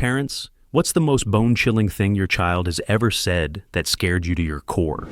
Parents, what's the most bone-chilling thing your child has ever said that scared you to your core?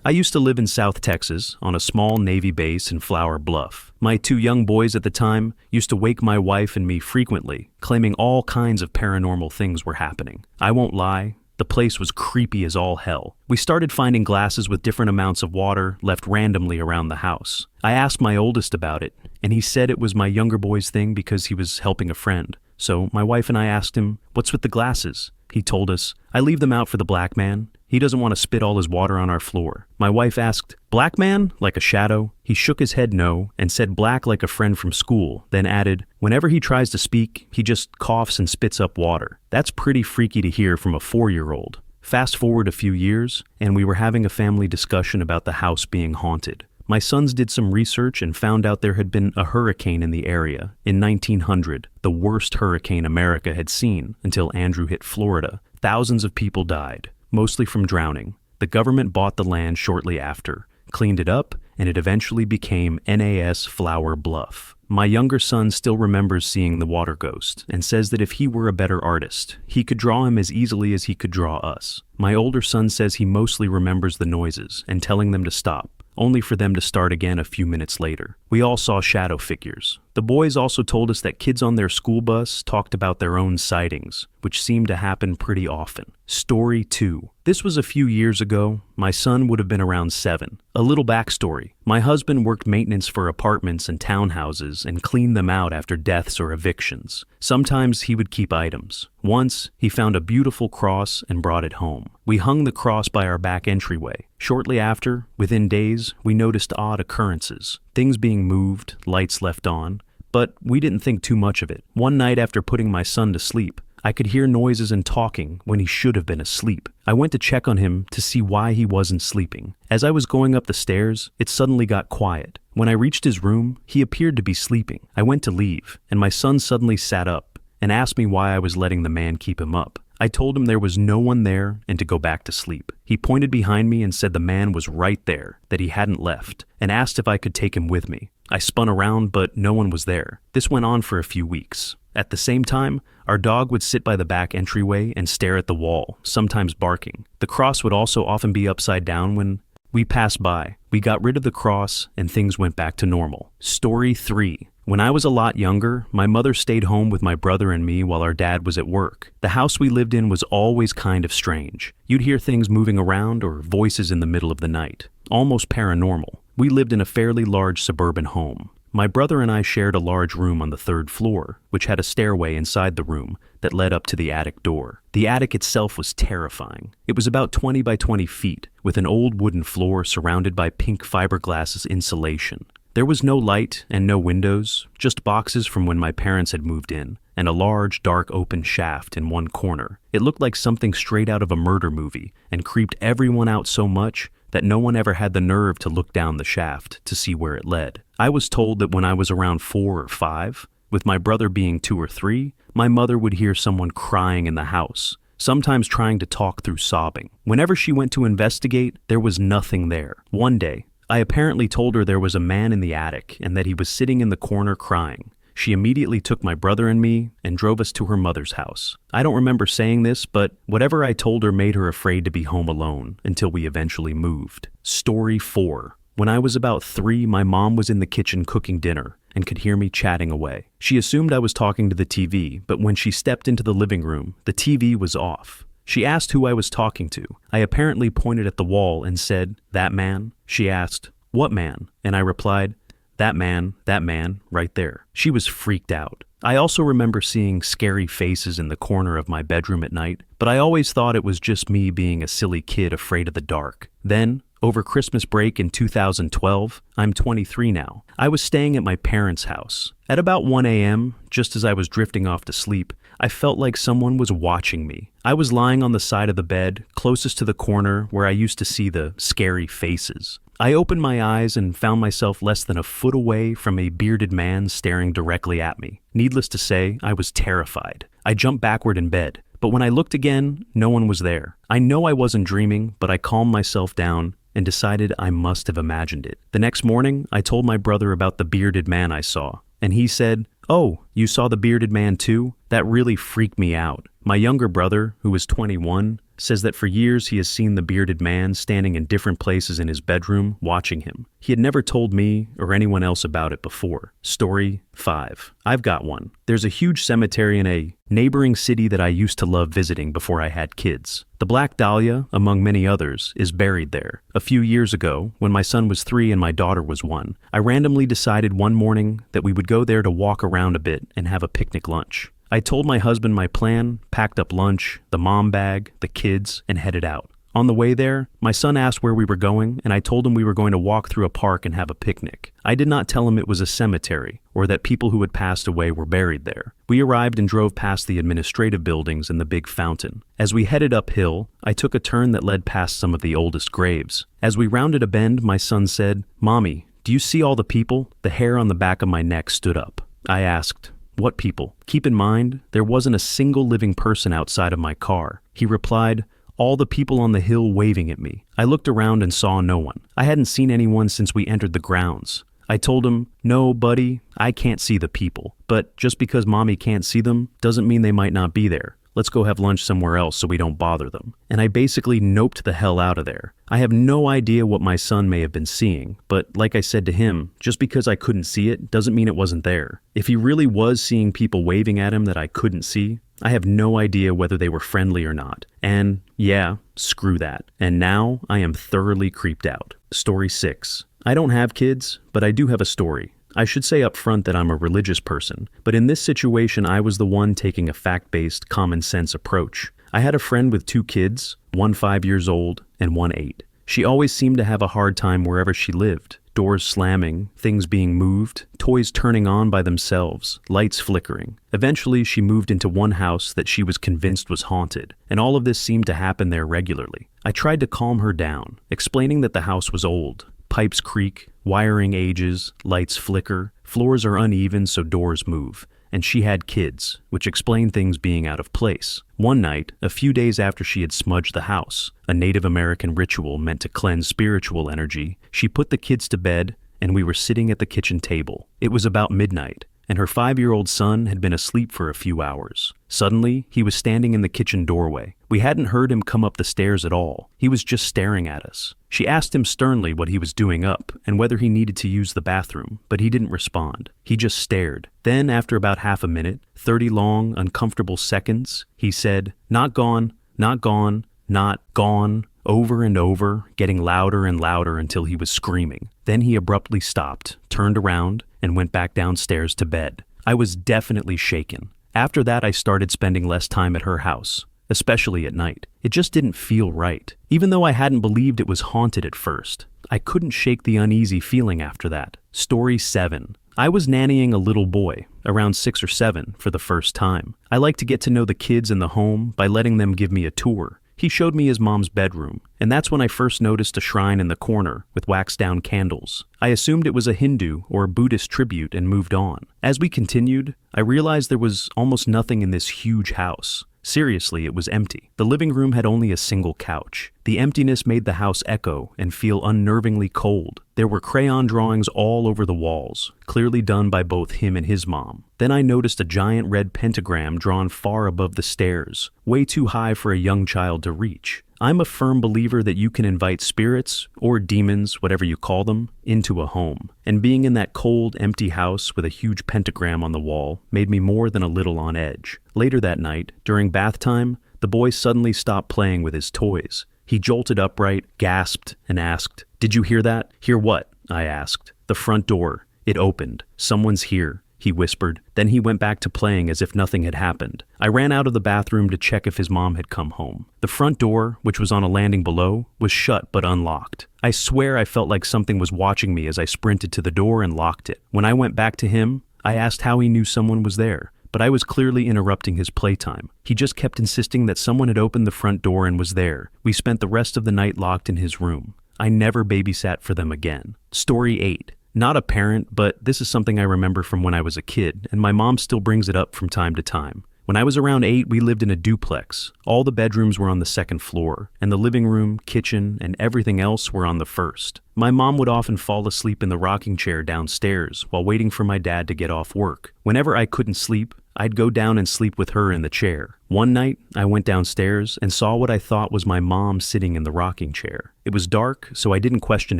I used to live in South Texas on a small Navy base in Flower Bluff. My two young boys at the time used to wake my wife and me frequently, claiming all kinds of paranormal things were happening. I won't lie, the place was creepy as all hell. We started finding glasses with different amounts of water left randomly around the house. I asked my oldest about it, and he said it was my younger boy's thing because he was helping a friend. So my wife and I asked him, "What's with the glasses?" He told us, "I leave them out for the black man. He doesn't want to spit all his water on our floor." My wife asked, "Black man? Like a shadow?" He shook his head no and said black like a friend from school, then added, "Whenever he tries to speak, he just coughs and spits up water." That's pretty freaky to hear from a 4-year-old. Fast forward a few years, and we were having a family discussion about the house being haunted. My sons did some research and found out there had been a hurricane in the area. In 1900, the worst hurricane America had seen until Andrew hit Florida. Thousands of people died, mostly from drowning. The government bought the land shortly after, cleaned it up, and it eventually became NAS Flower Bluff. My younger son still remembers seeing the water ghost and says that if he were a better artist, he could draw him as easily as he could draw us. My older son says he mostly remembers the noises and telling them to stop, only for them to start again a few minutes later. We all saw shadow figures. The boys also told us that kids on their school bus talked about their own sightings, which seemed to happen pretty often. Story 2. This was a few years ago. My son would have been around 7. A little backstory. My husband worked maintenance for apartments and townhouses and cleaned them out after deaths or evictions. Sometimes he would keep items. Once, he found a beautiful cross and brought it home. We hung the cross by our back entryway. Shortly after, within days, we noticed odd occurrences. Things being moved, lights left on, but we didn't think too much of it. One night after putting my son to sleep, I could hear noises and talking when he should have been asleep. I went to check on him to see why he wasn't sleeping. As I was going up the stairs, it suddenly got quiet. When I reached his room, he appeared to be sleeping. I went to leave, and my son suddenly sat up and asked me why I was letting the man keep him up. I told him there was no one there and to go back to sleep. He pointed behind me and said the man was right there, that he hadn't left, and asked if I could take him with me. I spun around, but no one was there. This went on for a few weeks. At the same time, our dog would sit by the back entryway and stare at the wall, sometimes barking. The cross would also often be upside down when we passed by. We got rid of the cross and things went back to normal. Story 3. When I was a lot younger, my mother stayed home with my brother and me while our dad was at work. The house we lived in was always kind of strange. You'd hear things moving around or voices in the middle of the night. Almost paranormal. We lived in a fairly large suburban home. My brother and I shared a large room on the 3rd floor, which had a stairway inside the room that led up to the attic door. The attic itself was terrifying. It was about 20 by 20 feet, with an old wooden floor surrounded by pink fiberglass insulation. There was no light and no windows, just boxes from when my parents had moved in, and a large, dark open shaft in one corner. It looked like something straight out of a murder movie and creeped everyone out so much that no one ever had the nerve to look down the shaft to see where it led. I was told that when I was around 4 or 5, with my brother being 2 or 3, my mother would hear someone crying in the house, sometimes trying to talk through sobbing. Whenever she went to investigate, there was nothing there. One day, I apparently told her there was a man in the attic and that he was sitting in the corner crying. She immediately took my brother and me and drove us to her mother's house. I don't remember saying this, but whatever I told her made her afraid to be home alone until we eventually moved. Story 4. When I was about 3, my mom was in the kitchen cooking dinner and could hear me chatting away. She assumed I was talking to the TV, but when she stepped into the living room, the TV was off. She asked who I was talking to. I apparently pointed at the wall and said, "That man?" She asked, "What man?" And I replied, that man, right there." She was freaked out. I also remember seeing scary faces in the corner of my bedroom at night, but I always thought it was just me being a silly kid afraid of the dark. Then, over Christmas break in 2012, I'm 23 now, I was staying at my parents' house. At about 1 a.m., just as I was drifting off to sleep, I felt like someone was watching me. I was lying on the side of the bed, closest to the corner where I used to see the scary faces. I opened my eyes and found myself less than a foot away from a bearded man staring directly at me. Needless to say, I was terrified. I jumped backward in bed, but when I looked again, no one was there. I know I wasn't dreaming, but I calmed myself down and decided I must have imagined it. The next morning, I told my brother about the bearded man I saw, and he said, "Oh, you saw the bearded man too? That really freaked me out." My younger brother, who is 21, says that for years he has seen the bearded man standing in different places in his bedroom watching him. He had never told me or anyone else about it before. Story 5. I've got one. There's a huge cemetery in a neighboring city that I used to love visiting before I had kids. The Black Dahlia, among many others, is buried there. A few years ago, when my son was 3 and my daughter was 1, I randomly decided one morning that we would go there to walk around a bit and have a picnic lunch. I told my husband my plan, packed up lunch, the mom bag, the kids, and headed out. On the way there, my son asked where we were going, and I told him we were going to walk through a park and have a picnic. I did not tell him it was a cemetery, or that people who had passed away were buried there. We arrived and drove past the administrative buildings and the big fountain. As we headed uphill, I took a turn that led past some of the oldest graves. As we rounded a bend, my son said, "Mommy, do you see all the people?" The hair on the back of my neck stood up. I asked, "What people?" Keep in mind, there wasn't a single living person outside of my car. He replied, "All the people on the hill waving at me." I looked around and saw no one. I hadn't seen anyone since we entered the grounds. I told him, "No, buddy, I can't see the people. But just because mommy can't see them doesn't mean they might not be there. Let's go have lunch somewhere else so we don't bother them." And I basically noped the hell out of there. I have no idea what my son may have been seeing, but like I said to him, just because I couldn't see it doesn't mean it wasn't there. If he really was seeing people waving at him that I couldn't see, I have no idea whether they were friendly or not. And yeah, screw that. And now I am thoroughly creeped out. Story 6. I don't have kids, but I do have a story. I should say up front that I'm a religious person, but in this situation I was the one taking a fact-based, common-sense approach. I had a friend with 2 kids, one 5 years old and one 8. She always seemed to have a hard time wherever she lived. Doors slamming, things being moved, toys turning on by themselves, lights flickering. Eventually she moved into one house that she was convinced was haunted, and all of this seemed to happen there regularly. I tried to calm her down, explaining that the house was old. Pipes creak, wiring ages, lights flicker, floors are uneven so doors move, and she had kids, which explained things being out of place. One night, a few days after she had smudged the house, a Native American ritual meant to cleanse spiritual energy, she put the kids to bed, and we were sitting at the kitchen table. It was about midnight, and her 5-year-old son had been asleep for a few hours. Suddenly, he was standing in the kitchen doorway. We hadn't heard him come up the stairs at all. He was just staring at us. She asked him sternly what he was doing up and whether he needed to use the bathroom, but he didn't respond. He just stared. Then, after about half a minute, 30 long, uncomfortable seconds, he said, "Not gone, not gone, not gone," over and over, getting louder and louder until he was screaming. Then he abruptly stopped, turned around, and went back downstairs to bed. I was definitely shaken. After that, I started spending less time at her house, especially at night. It just didn't feel right. Even though I hadn't believed it was haunted at first, I couldn't shake the uneasy feeling after that. Story 7. I was nannying a little boy, around 6 or 7, for the first time. I like to get to know the kids in the home by letting them give me a tour. He showed me his mom's bedroom, and that's when I first noticed a shrine in the corner with waxed-down candles. I assumed it was a Hindu or Buddhist tribute and moved on. As we continued, I realized there was almost nothing in this huge house. Seriously, it was empty. The living room had only a single couch. The emptiness made the house echo and feel unnervingly cold. There were crayon drawings all over the walls, clearly done by both him and his mom. Then I noticed a giant red pentagram drawn far above the stairs, way too high for a young child to reach. I'm a firm believer that you can invite spirits, or demons, whatever you call them, into a home. And being in that cold, empty house with a huge pentagram on the wall made me more than a little on edge. Later that night, during bath time, the boy suddenly stopped playing with his toys. He jolted upright, gasped, and asked, "Did you hear that?" "Hear what?" I asked. "The front door. It opened. Someone's here," he whispered. Then he went back to playing as if nothing had happened. I ran out of the bathroom to check if his mom had come home. The front door, which was on a landing below, was shut but unlocked. I swear I felt like something was watching me as I sprinted to the door and locked it. When I went back to him, I asked how he knew someone was there, but I was clearly interrupting his playtime. He just kept insisting that someone had opened the front door and was there. We spent the rest of the night locked in his room. I never babysat for them again. Story 8. Not a parent, but this is something I remember from when I was a kid, and my mom still brings it up from time to time. When I was around 8, we lived in a duplex. All the bedrooms were on the second floor, and the living room, kitchen, and everything else were on the first. My mom would often fall asleep in the rocking chair downstairs while waiting for my dad to get off work. Whenever I couldn't sleep, I'd go down and sleep with her in the chair. One night, I went downstairs and saw what I thought was my mom sitting in the rocking chair. It was dark, so I didn't question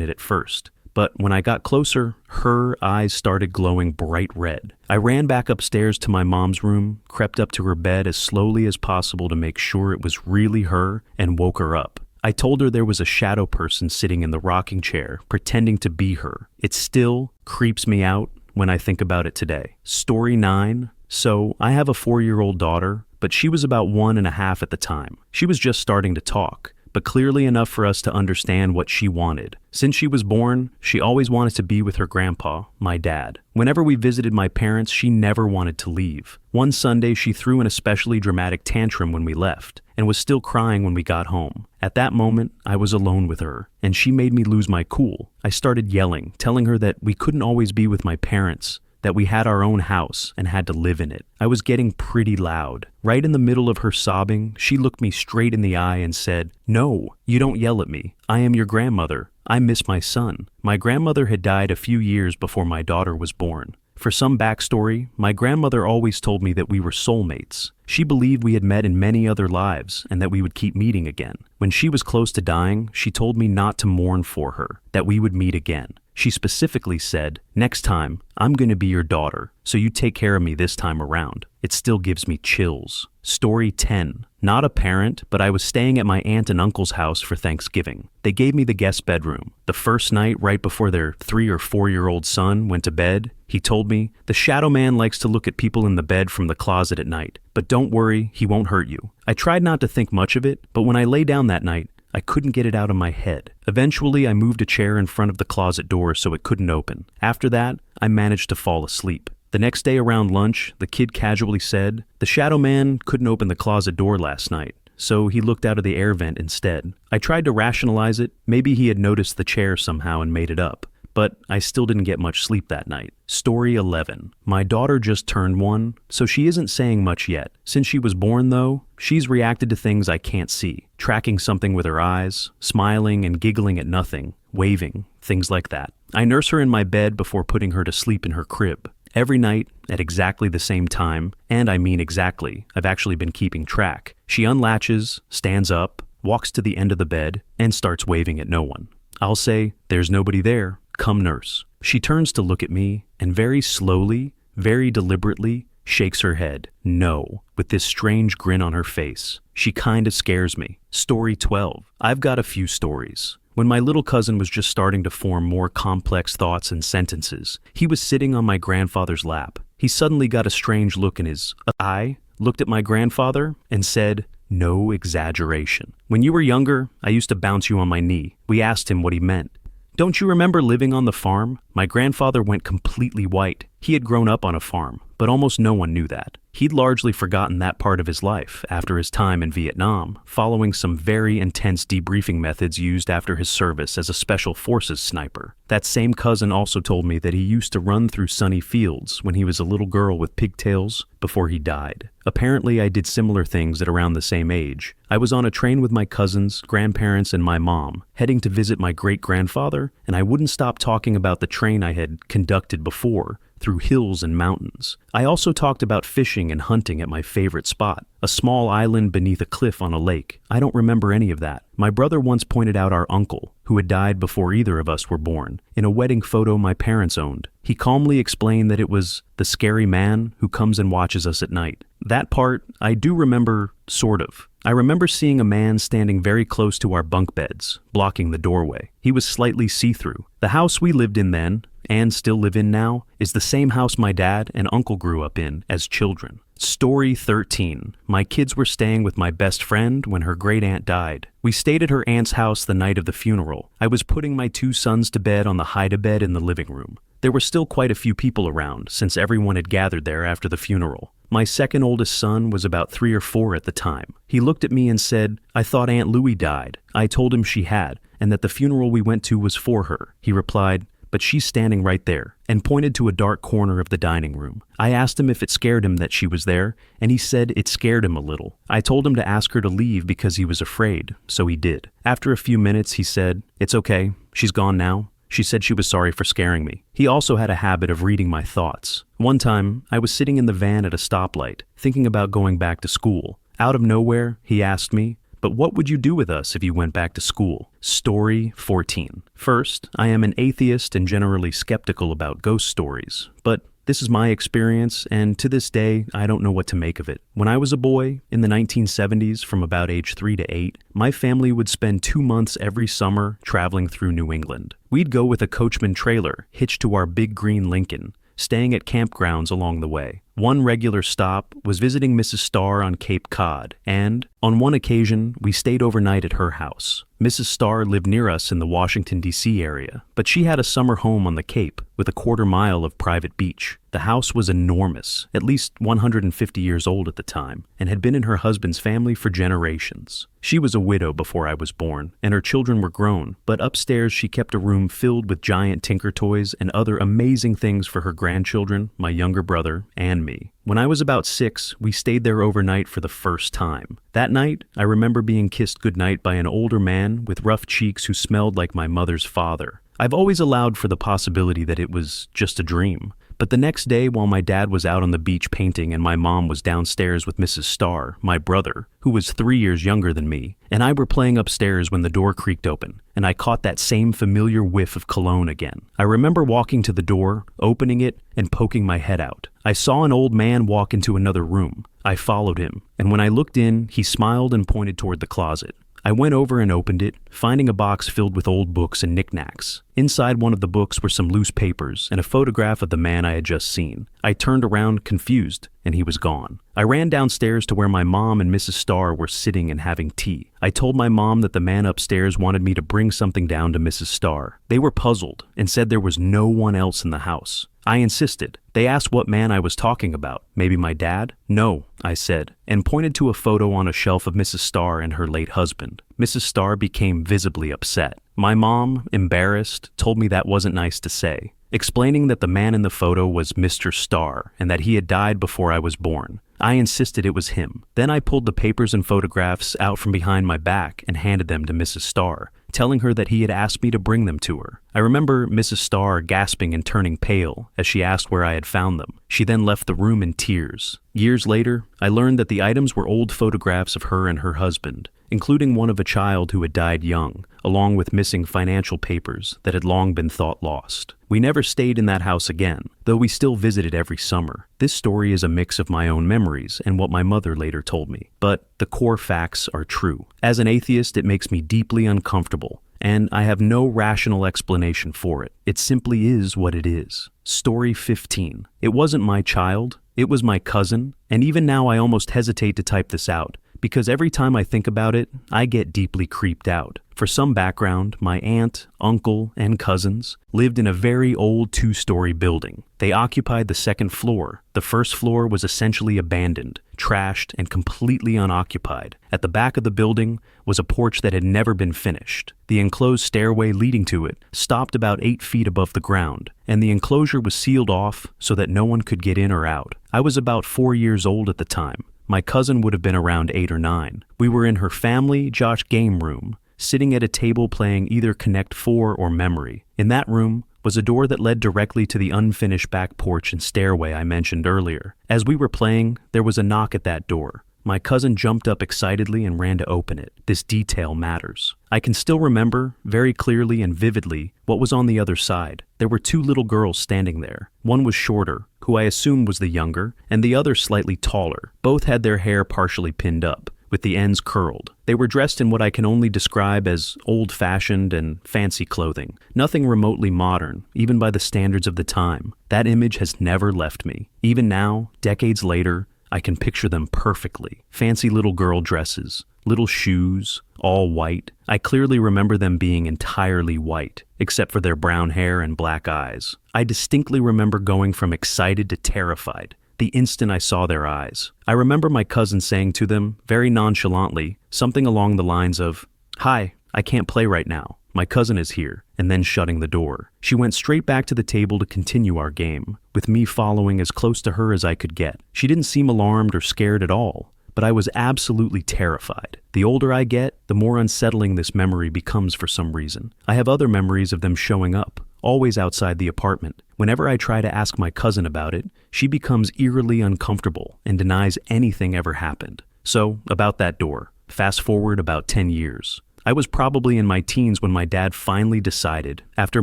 it at first. But when I got closer, her eyes started glowing bright red. I ran back upstairs to my mom's room, crept up to her bed as slowly as possible to make sure it was really her, and woke her up. I told her there was a shadow person sitting in the rocking chair, pretending to be her. It still creeps me out when I think about it today. Story 9. So, I have a 4-year-old daughter, but she was about 1.5 at the time. She was just starting to talk, but clearly enough for us to understand what she wanted. Since she was born, she always wanted to be with her grandpa, my dad. Whenever we visited my parents, she never wanted to leave. One Sunday, she threw an especially dramatic tantrum when we left, and was still crying when we got home. At that moment, I was alone with her, and she made me lose my cool. I started yelling, telling her that we couldn't always be with my parents, that we had our own house and had to live in it. I was getting pretty loud. Right in the middle of her sobbing, she looked me straight in the eye and said, "No, you don't yell at me. I am your grandmother. I miss my son." My grandmother had died a few years before my daughter was born. For some backstory, my grandmother always told me that we were soulmates. She believed we had met in many other lives and that we would keep meeting again. When she was close to dying, she told me not to mourn for her, that we would meet again. She specifically said, "Next time, I'm going to be your daughter, so you take care of me this time around." It still gives me chills. Story 10. Not a parent, but I was staying at my aunt and uncle's house for Thanksgiving. They gave me the guest bedroom. The first night, right before their 3 or 4-year-old son went to bed, he told me, "The shadow man likes to look at people in the bed from the closet at night, but don't worry, he won't hurt you." I tried not to think much of it, but when I lay down that night, I couldn't get it out of my head. Eventually, I moved a chair in front of the closet door so it couldn't open. After that, I managed to fall asleep. The next day around lunch, the kid casually said, "The shadow man couldn't open the closet door last night, so he looked out of the air vent instead." I tried to rationalize it. Maybe he had noticed the chair somehow and made it up. But I still didn't get much sleep that night. Story 11. My daughter just turned 1, so she isn't saying much yet. Since she was born, though, she's reacted to things I can't see, tracking something with her eyes, smiling and giggling at nothing, waving, things like that. I nurse her in my bed before putting her to sleep in her crib. Every night, at exactly the same time, and I mean exactly, I've actually been keeping track, she unlatches, stands up, walks to the end of the bed, and starts waving at no one. I'll say, "There's nobody there. Come nurse." She turns to look at me and very slowly, very deliberately shakes her head, no, with this strange grin on her face. She kinda scares me. Story 12. I've got a few stories. When my little cousin was just starting to form more complex thoughts and sentences, he was sitting on my grandfather's lap. He suddenly got a strange look in his eye, looked at my grandfather, and said, "No exaggeration. When you were younger, I used to bounce you on my knee." We asked him what he meant. "Don't you remember living on the farm?" My grandfather went completely white. He had grown up on a farm, but almost no one knew that. He'd largely forgotten that part of his life after his time in Vietnam, following some very intense debriefing methods used after his service as a special forces sniper. That same cousin also told me that he used to run through sunny fields when he was a little girl with pigtails before he died. Apparently, I did similar things at around the same age. I was on a train with my cousins, grandparents, and my mom, heading to visit my great-grandfather, and I wouldn't stop talking about the train I had conducted before, through hills and mountains. I also talked about fishing and hunting at my favorite spot, a small island beneath a cliff on a lake. I don't remember any of that. My brother once pointed out our uncle, who had died before either of us were born, in a wedding photo my parents owned. He calmly explained that it was the scary man who comes and watches us at night. That part, I do remember, sort of. I remember seeing a man standing very close to our bunk beds, blocking the doorway. He was slightly see-through. The house we lived in then, and still live in now, is the same house my dad and uncle grew up in as children. Story 13. My kids were staying with my best friend when her great-aunt died. We stayed at her aunt's house the night of the funeral. I was putting my 2 sons to bed on the hide-a-bed in the living room. There were still quite a few people around, since everyone had gathered there after the funeral. My second oldest son was about 3 or 4 at the time. He looked at me and said, "I thought Aunt Louie died." I told him she had, and that the funeral we went to was for her. He replied, "But but she's standing right there," and pointed to a dark corner of the dining room. I asked him if it scared him that she was there, and he said it scared him a little. I told him to ask her to leave because he was afraid, so he did. After a few minutes, he said, "It's okay, she's gone now." She said she was sorry for scaring me. He also had a habit of reading my thoughts. One time, I was sitting in the van at a stoplight, thinking about going back to school. Out of nowhere, he asked me, "But what would you do with us if you went back to school?" Story 14. First, I am an atheist and generally skeptical about ghost stories, but this is my experience, and to this day, I don't know what to make of it. When I was a boy, in the 1970s, from about age 3 to 8, my family would spend 2 months every summer traveling through New England. We'd go with a coachman trailer hitched to our big green Lincoln, staying at campgrounds along the way. One regular stop was visiting Mrs. Starr on Cape Cod, and on one occasion, we stayed overnight at her house. Mrs. Starr lived near us in the Washington, D.C. area, but she had a summer home on the Cape with a 1/4 mile of private beach. The house was enormous, at least 150 years old at the time, and had been in her husband's family for generations. She was a widow before I was born, and her children were grown, but upstairs she kept a room filled with giant Tinker toys and other amazing things for her grandchildren, my younger brother, and me. When I was about 6, we stayed there overnight for the first time. That night, I remember being kissed goodnight by an older man with rough cheeks who smelled like my mother's father. I've always allowed for the possibility that it was just a dream. But the next day, while my dad was out on the beach painting and my mom was downstairs with Mrs. Starr, my brother, who was 3 years younger than me, and I were playing upstairs when the door creaked open, and I caught that same familiar whiff of cologne again. I remember walking to the door, opening it, and poking my head out. I saw an old man walk into another room. I followed him, and when I looked in, he smiled and pointed toward the closet. I went over and opened it, finding a box filled with old books and knickknacks. Inside one of the books were some loose papers and a photograph of the man I had just seen. I turned around confused, and he was gone. I ran downstairs to where my mom and Mrs. Starr were sitting and having tea. I told my mom that the man upstairs wanted me to bring something down to Mrs. Starr. They were puzzled and said there was no one else in the house. I insisted. They asked what man I was talking about. Maybe my dad? No, I said, and pointed to a photo on a shelf of Mrs. Starr and her late husband. Mrs. Starr became visibly upset. My mom, embarrassed, told me that wasn't nice to say, explaining that the man in the photo was Mr. Starr and that he had died before I was born. I insisted it was him. Then I pulled the papers and photographs out from behind my back and handed them to Mrs. Starr, telling her that he had asked me to bring them to her. I remember Mrs. Starr gasping and turning pale as she asked where I had found them. She then left the room in tears. Years later, I learned that the items were old photographs of her and her husband, including one of a child who had died young, along with missing financial papers that had long been thought lost. We never stayed in that house again, though we still visited every summer. This story is a mix of my own memories and what my mother later told me, but the core facts are true. As an atheist, it makes me deeply uncomfortable, and I have no rational explanation for it. It simply is what it is. Story 15. It wasn't my child, it was my cousin, and even now I almost hesitate to type this out, because every time I think about it, I get deeply creeped out. For some background, my aunt, uncle, and cousins lived in a very old 2-story building. They occupied the second floor. The first floor was essentially abandoned, trashed, and completely unoccupied. At the back of the building was a porch that had never been finished. The enclosed stairway leading to it stopped about 8 feet above the ground, and the enclosure was sealed off so that no one could get in or out. I was about 4 years old at the time. My cousin would have been around 8 or 9. We were in her family Josh game room, sitting at a table playing either Connect 4 or Memory. In that room was a door that led directly to the unfinished back porch and stairway I mentioned earlier. As we were playing, there was a knock at that door. My cousin jumped up excitedly and ran to open it. This detail matters. I can still remember, very clearly and vividly, what was on the other side. There were 2 little girls standing there. One was shorter, who I assumed was the younger, and the other slightly taller. Both had their hair partially pinned up, with the ends curled. They were dressed in what I can only describe as old-fashioned and fancy clothing. Nothing remotely modern, even by the standards of the time. That image has never left me. Even now, decades later, I can picture them perfectly. Fancy little girl dresses, little shoes, all white. I clearly remember them being entirely white, except for their brown hair and black eyes. I distinctly remember going from excited to terrified the instant I saw their eyes. I remember my cousin saying to them, very nonchalantly, something along the lines of, "Hi, I can't play right now." my cousin is here, and then shutting the door. She went straight back to the table to continue our game, with me following as close to her as I could get. She didn't seem alarmed or scared at all, but I was absolutely terrified. The older I get, the more unsettling this memory becomes for some reason. I have other memories of them showing up, always outside the apartment. Whenever I try to ask my cousin about it, she becomes eerily uncomfortable and denies anything ever happened. So, about that door. Fast forward about 10 years. I was probably in my teens when my dad finally decided, after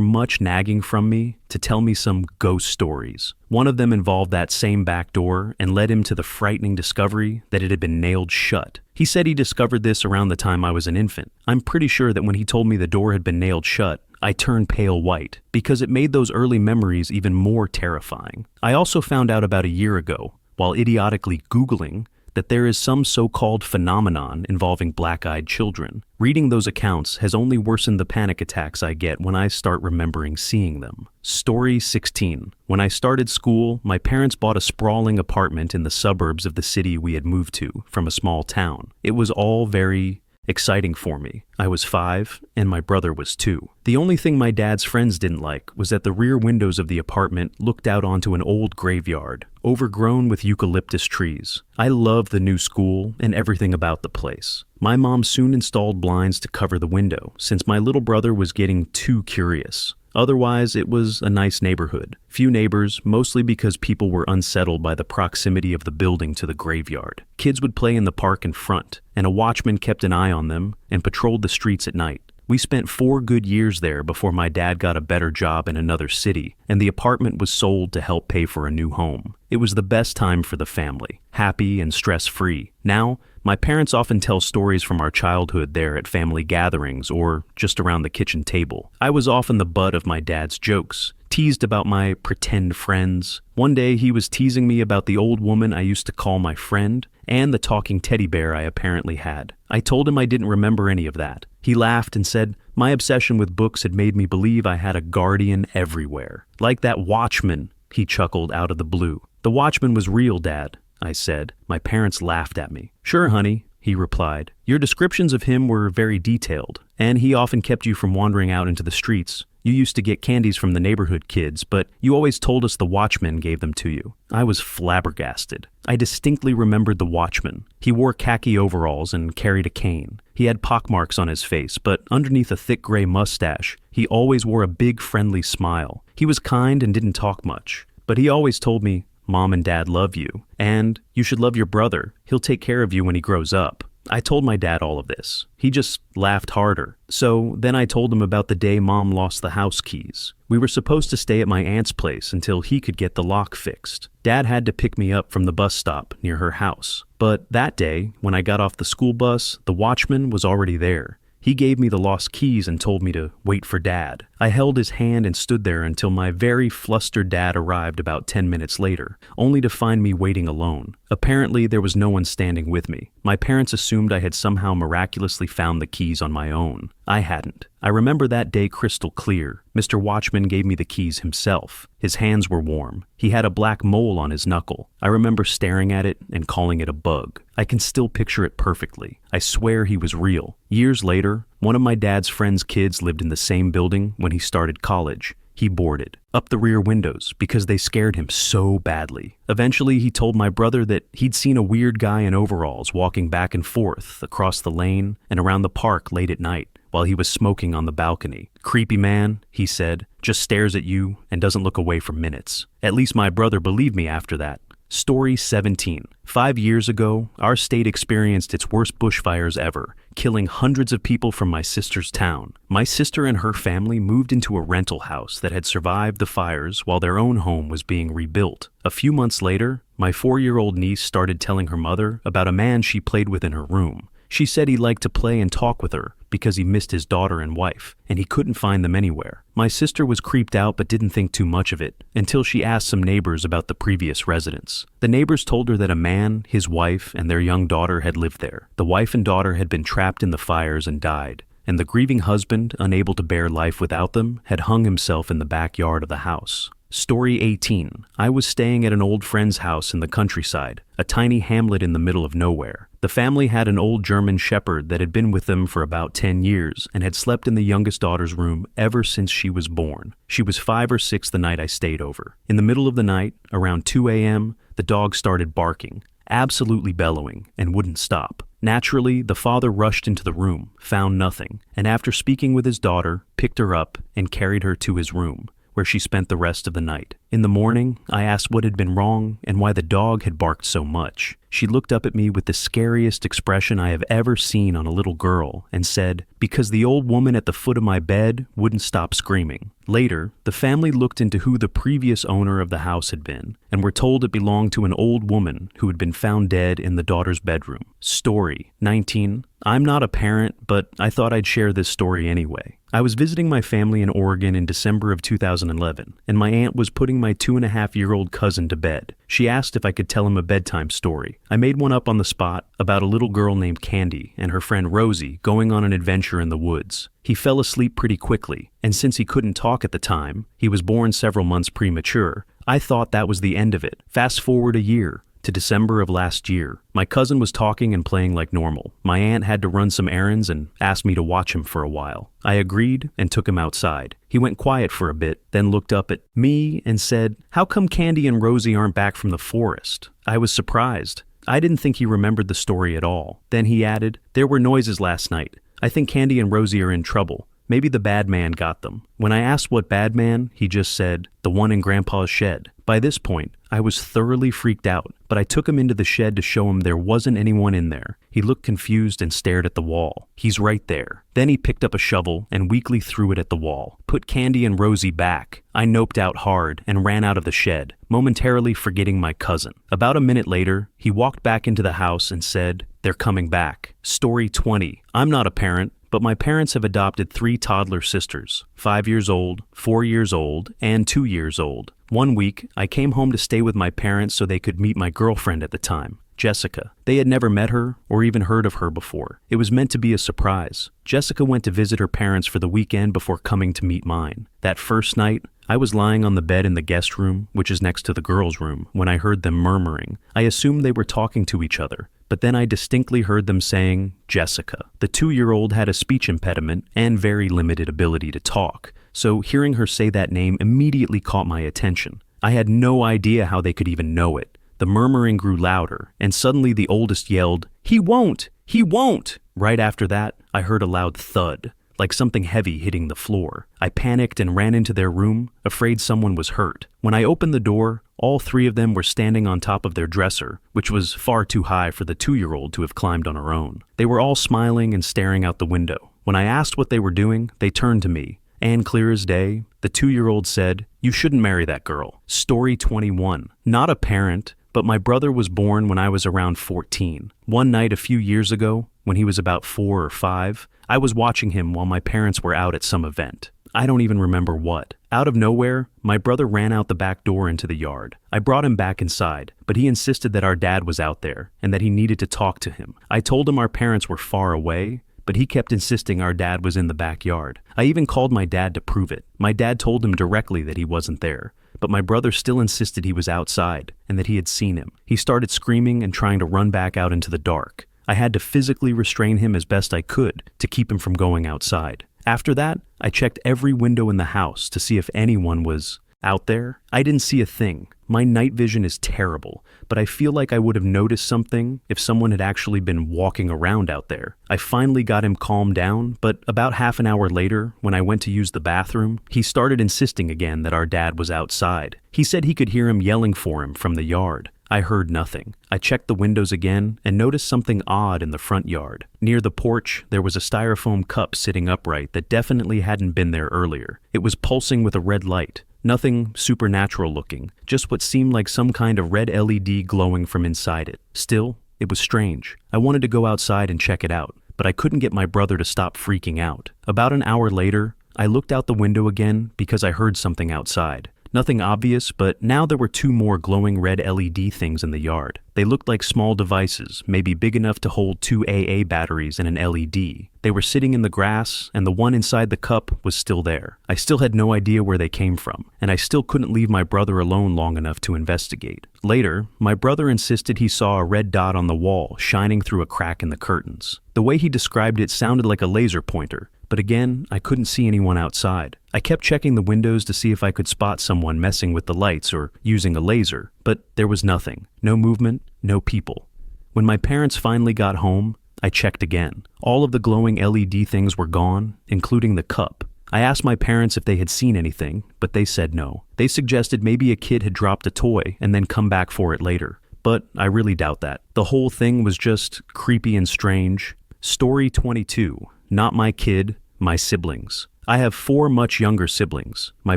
much nagging from me, to tell me some ghost stories. One of them involved that same back door and led him to the frightening discovery that it had been nailed shut. He said he discovered this around the time I was an infant. I'm pretty sure that when he told me the door had been nailed shut, I turned pale white, because it made those early memories even more terrifying. I also found out about a year ago, while idiotically Googling, that there is some so-called phenomenon involving black-eyed children. Reading those accounts has only worsened the panic attacks I get when I start remembering seeing them. Story 16. When I started school, my parents bought a sprawling apartment in the suburbs of the city we had moved to from a small town. It was all very exciting for me. I was 5, and my brother was 2. The only thing my dad's friends didn't like was that the rear windows of the apartment looked out onto an old graveyard, overgrown with eucalyptus trees. I loved the new school and everything about the place. My mom soon installed blinds to cover the window, since my little brother was getting too curious. Otherwise, it was a nice neighborhood. Few neighbors, mostly because people were unsettled by the proximity of the building to the graveyard. Kids would play in the park in front, and a watchman kept an eye on them and patrolled the streets at night. We spent 4 good years there before my dad got a better job in another city, and the apartment was sold to help pay for a new home. It was the best time for the family, happy and stress-free. Now, my parents often tell stories from our childhood there at family gatherings or just around the kitchen table. I was often the butt of my dad's jokes, teased about my pretend friends. One day he was teasing me about the old woman I used to call my friend and the talking teddy bear I apparently had. I told him I didn't remember any of that. He laughed and said my obsession with books had made me believe I had a guardian everywhere. Like that watchman, he chuckled out of the blue. The watchman was real, Dad, I said. My parents laughed at me. Sure, honey, he replied. Your descriptions of him were very detailed, and he often kept you from wandering out into the streets. You used to get candies from the neighborhood kids, but you always told us the watchman gave them to you. I was flabbergasted. I distinctly remembered the watchman. He wore khaki overalls and carried a cane. He had pockmarks on his face, but underneath a thick gray mustache, he always wore a big friendly smile. He was kind and didn't talk much, but he always told me, Mom and Dad love you, and you should love your brother. He'll take care of you when he grows up. I told my dad all of this. He just laughed harder. So then I told him about the day Mom lost the house keys. We were supposed to stay at my aunt's place until he could get the lock fixed. Dad had to pick me up from the bus stop near her house. But that day, when I got off the school bus, the watchman was already there. He gave me the lost keys and told me to wait for Dad. I held his hand and stood there until my very flustered dad arrived about 10 minutes later, only to find me waiting alone. Apparently, there was no one standing with me. My parents assumed I had somehow miraculously found the keys on my own. I hadn't. I remember that day crystal clear. Mr. Watchman gave me the keys himself. His hands were warm. He had a black mole on his knuckle. I remember staring at it and calling it a bug. I can still picture it perfectly. I swear he was real. Years later, one of my dad's friend's kids lived in the same building when he started college. He boarded up the rear windows because they scared him so badly. Eventually, he told my brother that he'd seen a weird guy in overalls walking back and forth across the lane and around the park late at night while he was smoking on the balcony. Creepy man, he said, just stares at you and doesn't look away for minutes. At least my brother believed me after that. Story 17. 5 years ago, our state experienced its worst bushfires ever, killing hundreds of people from my sister's town. My sister and her family moved into a rental house that had survived the fires while their own home was being rebuilt. A few months later, my 4-year-old niece started telling her mother about a man she played with in her room. She said he liked to play and talk with her because he missed his daughter and wife, and he couldn't find them anywhere. My sister was creeped out but didn't think too much of it until she asked some neighbors about the previous residents. The neighbors told her that a man, his wife, and their young daughter had lived there. The wife and daughter had been trapped in the fires and died, and the grieving husband, unable to bear life without them, had hung himself in the backyard of the house. Story 18. I was staying at an old friend's house in the countryside, a tiny hamlet in the middle of nowhere. The family had an old German shepherd that had been with them for about 10 years and had slept in the youngest daughter's room ever since she was born. She was 5 or 6 the night I stayed over. In the middle of the night, around 2 a.m., the dog started barking, absolutely bellowing, and wouldn't stop. Naturally, the father rushed into the room, found nothing, and after speaking with his daughter, picked her up and carried her to his room, where she spent the rest of the night. In the morning, I asked what had been wrong and why the dog had barked so much. She looked up at me with the scariest expression I have ever seen on a little girl and said, "Because the old woman at the foot of my bed wouldn't stop screaming." Later, the family looked into who the previous owner of the house had been and were told it belonged to an old woman who had been found dead in the daughter's bedroom. Story 19. I'm not a parent, but I thought I'd share this story anyway. I was visiting my family in Oregon in December of 2011, and my aunt was putting my 2.5-year-old cousin to bed. She asked if I could tell him a bedtime story. I made one up on the spot about a little girl named Candy and her friend Rosie going on an adventure in the woods. He fell asleep pretty quickly, and since he couldn't talk at the time, he was born several months premature, I thought that was the end of it. Fast forward a year, to December of last year. My cousin was talking and playing like normal. My aunt had to run some errands and asked me to watch him for a while. I agreed and took him outside. He went quiet for a bit, then looked up at me and said, "How come Candy and Rosie aren't back from the forest?" I was surprised. I didn't think he remembered the story at all. Then he added, "There were noises last night. I think Candy and Rosie are in trouble. Maybe the bad man got them." When I asked what bad man, he just said, "The one in Grandpa's shed." By this point, I was thoroughly freaked out, but I took him into the shed to show him there wasn't anyone in there. He looked confused and stared at the wall. "He's right there." Then he picked up a shovel and weakly threw it at the wall. "Put Candy and Rosie back." I noped out hard and ran out of the shed, momentarily forgetting my cousin. About a minute later, he walked back into the house and said, "They're coming back." Story 20. I'm not a parent, but my parents have adopted 3 toddler sisters, 5 years old, 4 years old, and 2 years old. One week, I came home to stay with my parents so they could meet my girlfriend at the time, Jessica. They had never met her or even heard of her before. It was meant to be a surprise. Jessica went to visit her parents for the weekend before coming to meet mine. That first night, I was lying on the bed in the guest room, which is next to the girls' room, when I heard them murmuring. I assumed they were talking to each other, but then I distinctly heard them saying, "Jessica." The 2-year-old had a speech impediment and very limited ability to talk, so hearing her say that name immediately caught my attention. I had no idea how they could even know it. The murmuring grew louder, and suddenly the oldest yelled, "He won't! He won't!" Right after that, I heard a loud thud, like something heavy hitting the floor. I panicked and ran into their room, afraid someone was hurt. When I opened the door, all 3 of them were standing on top of their dresser, which was far too high for the 2-year-old to have climbed on her own. They were all smiling and staring out the window. When I asked what they were doing, they turned to me, and clear as day, the 2-year-old said, "You shouldn't marry that girl." Story 21. Not a parent, but my brother was born when I was around 14. One night a few years ago, when he was about 4 or 5, I was watching him while my parents were out at some event. I don't even remember what. Out of nowhere, my brother ran out the back door into the yard. I brought him back inside, but he insisted that our dad was out there and that he needed to talk to him. I told him our parents were far away, but he kept insisting our dad was in the backyard. I even called my dad to prove it. My dad told him directly that he wasn't there, but my brother still insisted he was outside and that he had seen him. He started screaming and trying to run back out into the dark. I had to physically restrain him as best I could to keep him from going outside. After that, I checked every window in the house to see if anyone was out there. I didn't see a thing. My night vision is terrible, but I feel like I would have noticed something if someone had actually been walking around out there. I finally got him calmed down, but about half an hour later, when I went to use the bathroom, he started insisting again that our dad was outside. He said he could hear him yelling for him from the yard. I heard nothing. I checked the windows again and noticed something odd in the front yard. Near the porch, there was a styrofoam cup sitting upright that definitely hadn't been there earlier. It was pulsing with a red light. Nothing supernatural looking, just what seemed like some kind of red LED glowing from inside it. Still, it was strange. I wanted to go outside and check it out, but I couldn't get my brother to stop freaking out. About an hour later, I looked out the window again because I heard something outside. Nothing obvious, but now there were 2 more glowing red LED things in the yard. They looked like small devices, maybe big enough to hold 2 AA batteries and an LED. They were sitting in the grass, and the one inside the cup was still there. I still had no idea where they came from, and I still couldn't leave my brother alone long enough to investigate. Later, my brother insisted he saw a red dot on the wall shining through a crack in the curtains. The way he described it sounded like a laser pointer, but again, I couldn't see anyone outside. I kept checking the windows to see if I could spot someone messing with the lights or using a laser, but there was nothing. No movement, no people. When my parents finally got home, I checked again. All of the glowing LED things were gone, including the cup. I asked my parents if they had seen anything, but they said no. They suggested maybe a kid had dropped a toy and then come back for it later. But I really doubt that. The whole thing was just creepy and strange. Story 22. Not my kid, my siblings. I have 4 much younger siblings. My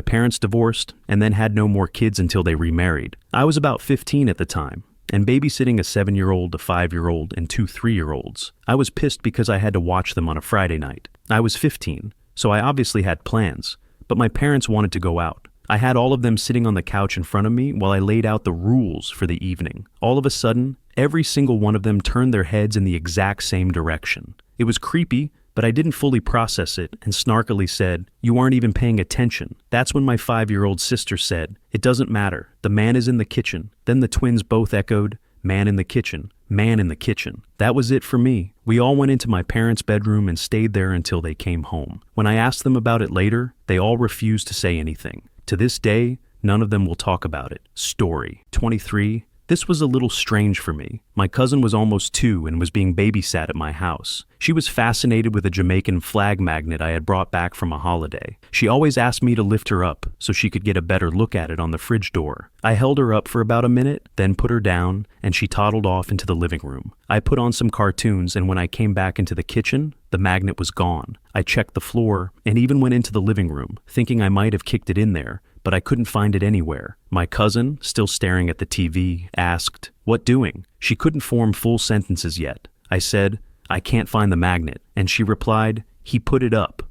parents divorced and then had no more kids until they remarried. I was about 15 at the time, and babysitting a 7-year-old, a 5-year-old, and 2 3-year-olds. I was pissed because I had to watch them on a Friday night. I was 15, so I obviously had plans, but my parents wanted to go out. I had all of them sitting on the couch in front of me while I laid out the rules for the evening. All of a sudden, every single one of them turned their heads in the exact same direction. It was creepy, but I didn't fully process it and snarkily said, "You aren't even paying attention." That's when my 5-year-old sister said, "It doesn't matter. The man is in the kitchen." Then the twins both echoed, "Man in the kitchen, man in the kitchen." That was it for me. We all went into my parents' bedroom and stayed there until they came home. When I asked them about it later, they all refused to say anything. To this day, none of them will talk about it. Story 23. This was a little strange for me. My cousin was almost 2 and was being babysat at my house. She was fascinated with a Jamaican flag magnet I had brought back from a holiday. She always asked me to lift her up so she could get a better look at it on the fridge door. I held her up for about a minute, then put her down, and she toddled off into the living room. I put on some cartoons, and when I came back into the kitchen, the magnet was gone. I checked the floor and even went into the living room, thinking I might have kicked it in there, but I couldn't find it anywhere. My cousin, still staring at the TV, asked, "What doing?" She couldn't form full sentences yet. I said, "I can't find the magnet," and she replied, "He put it up."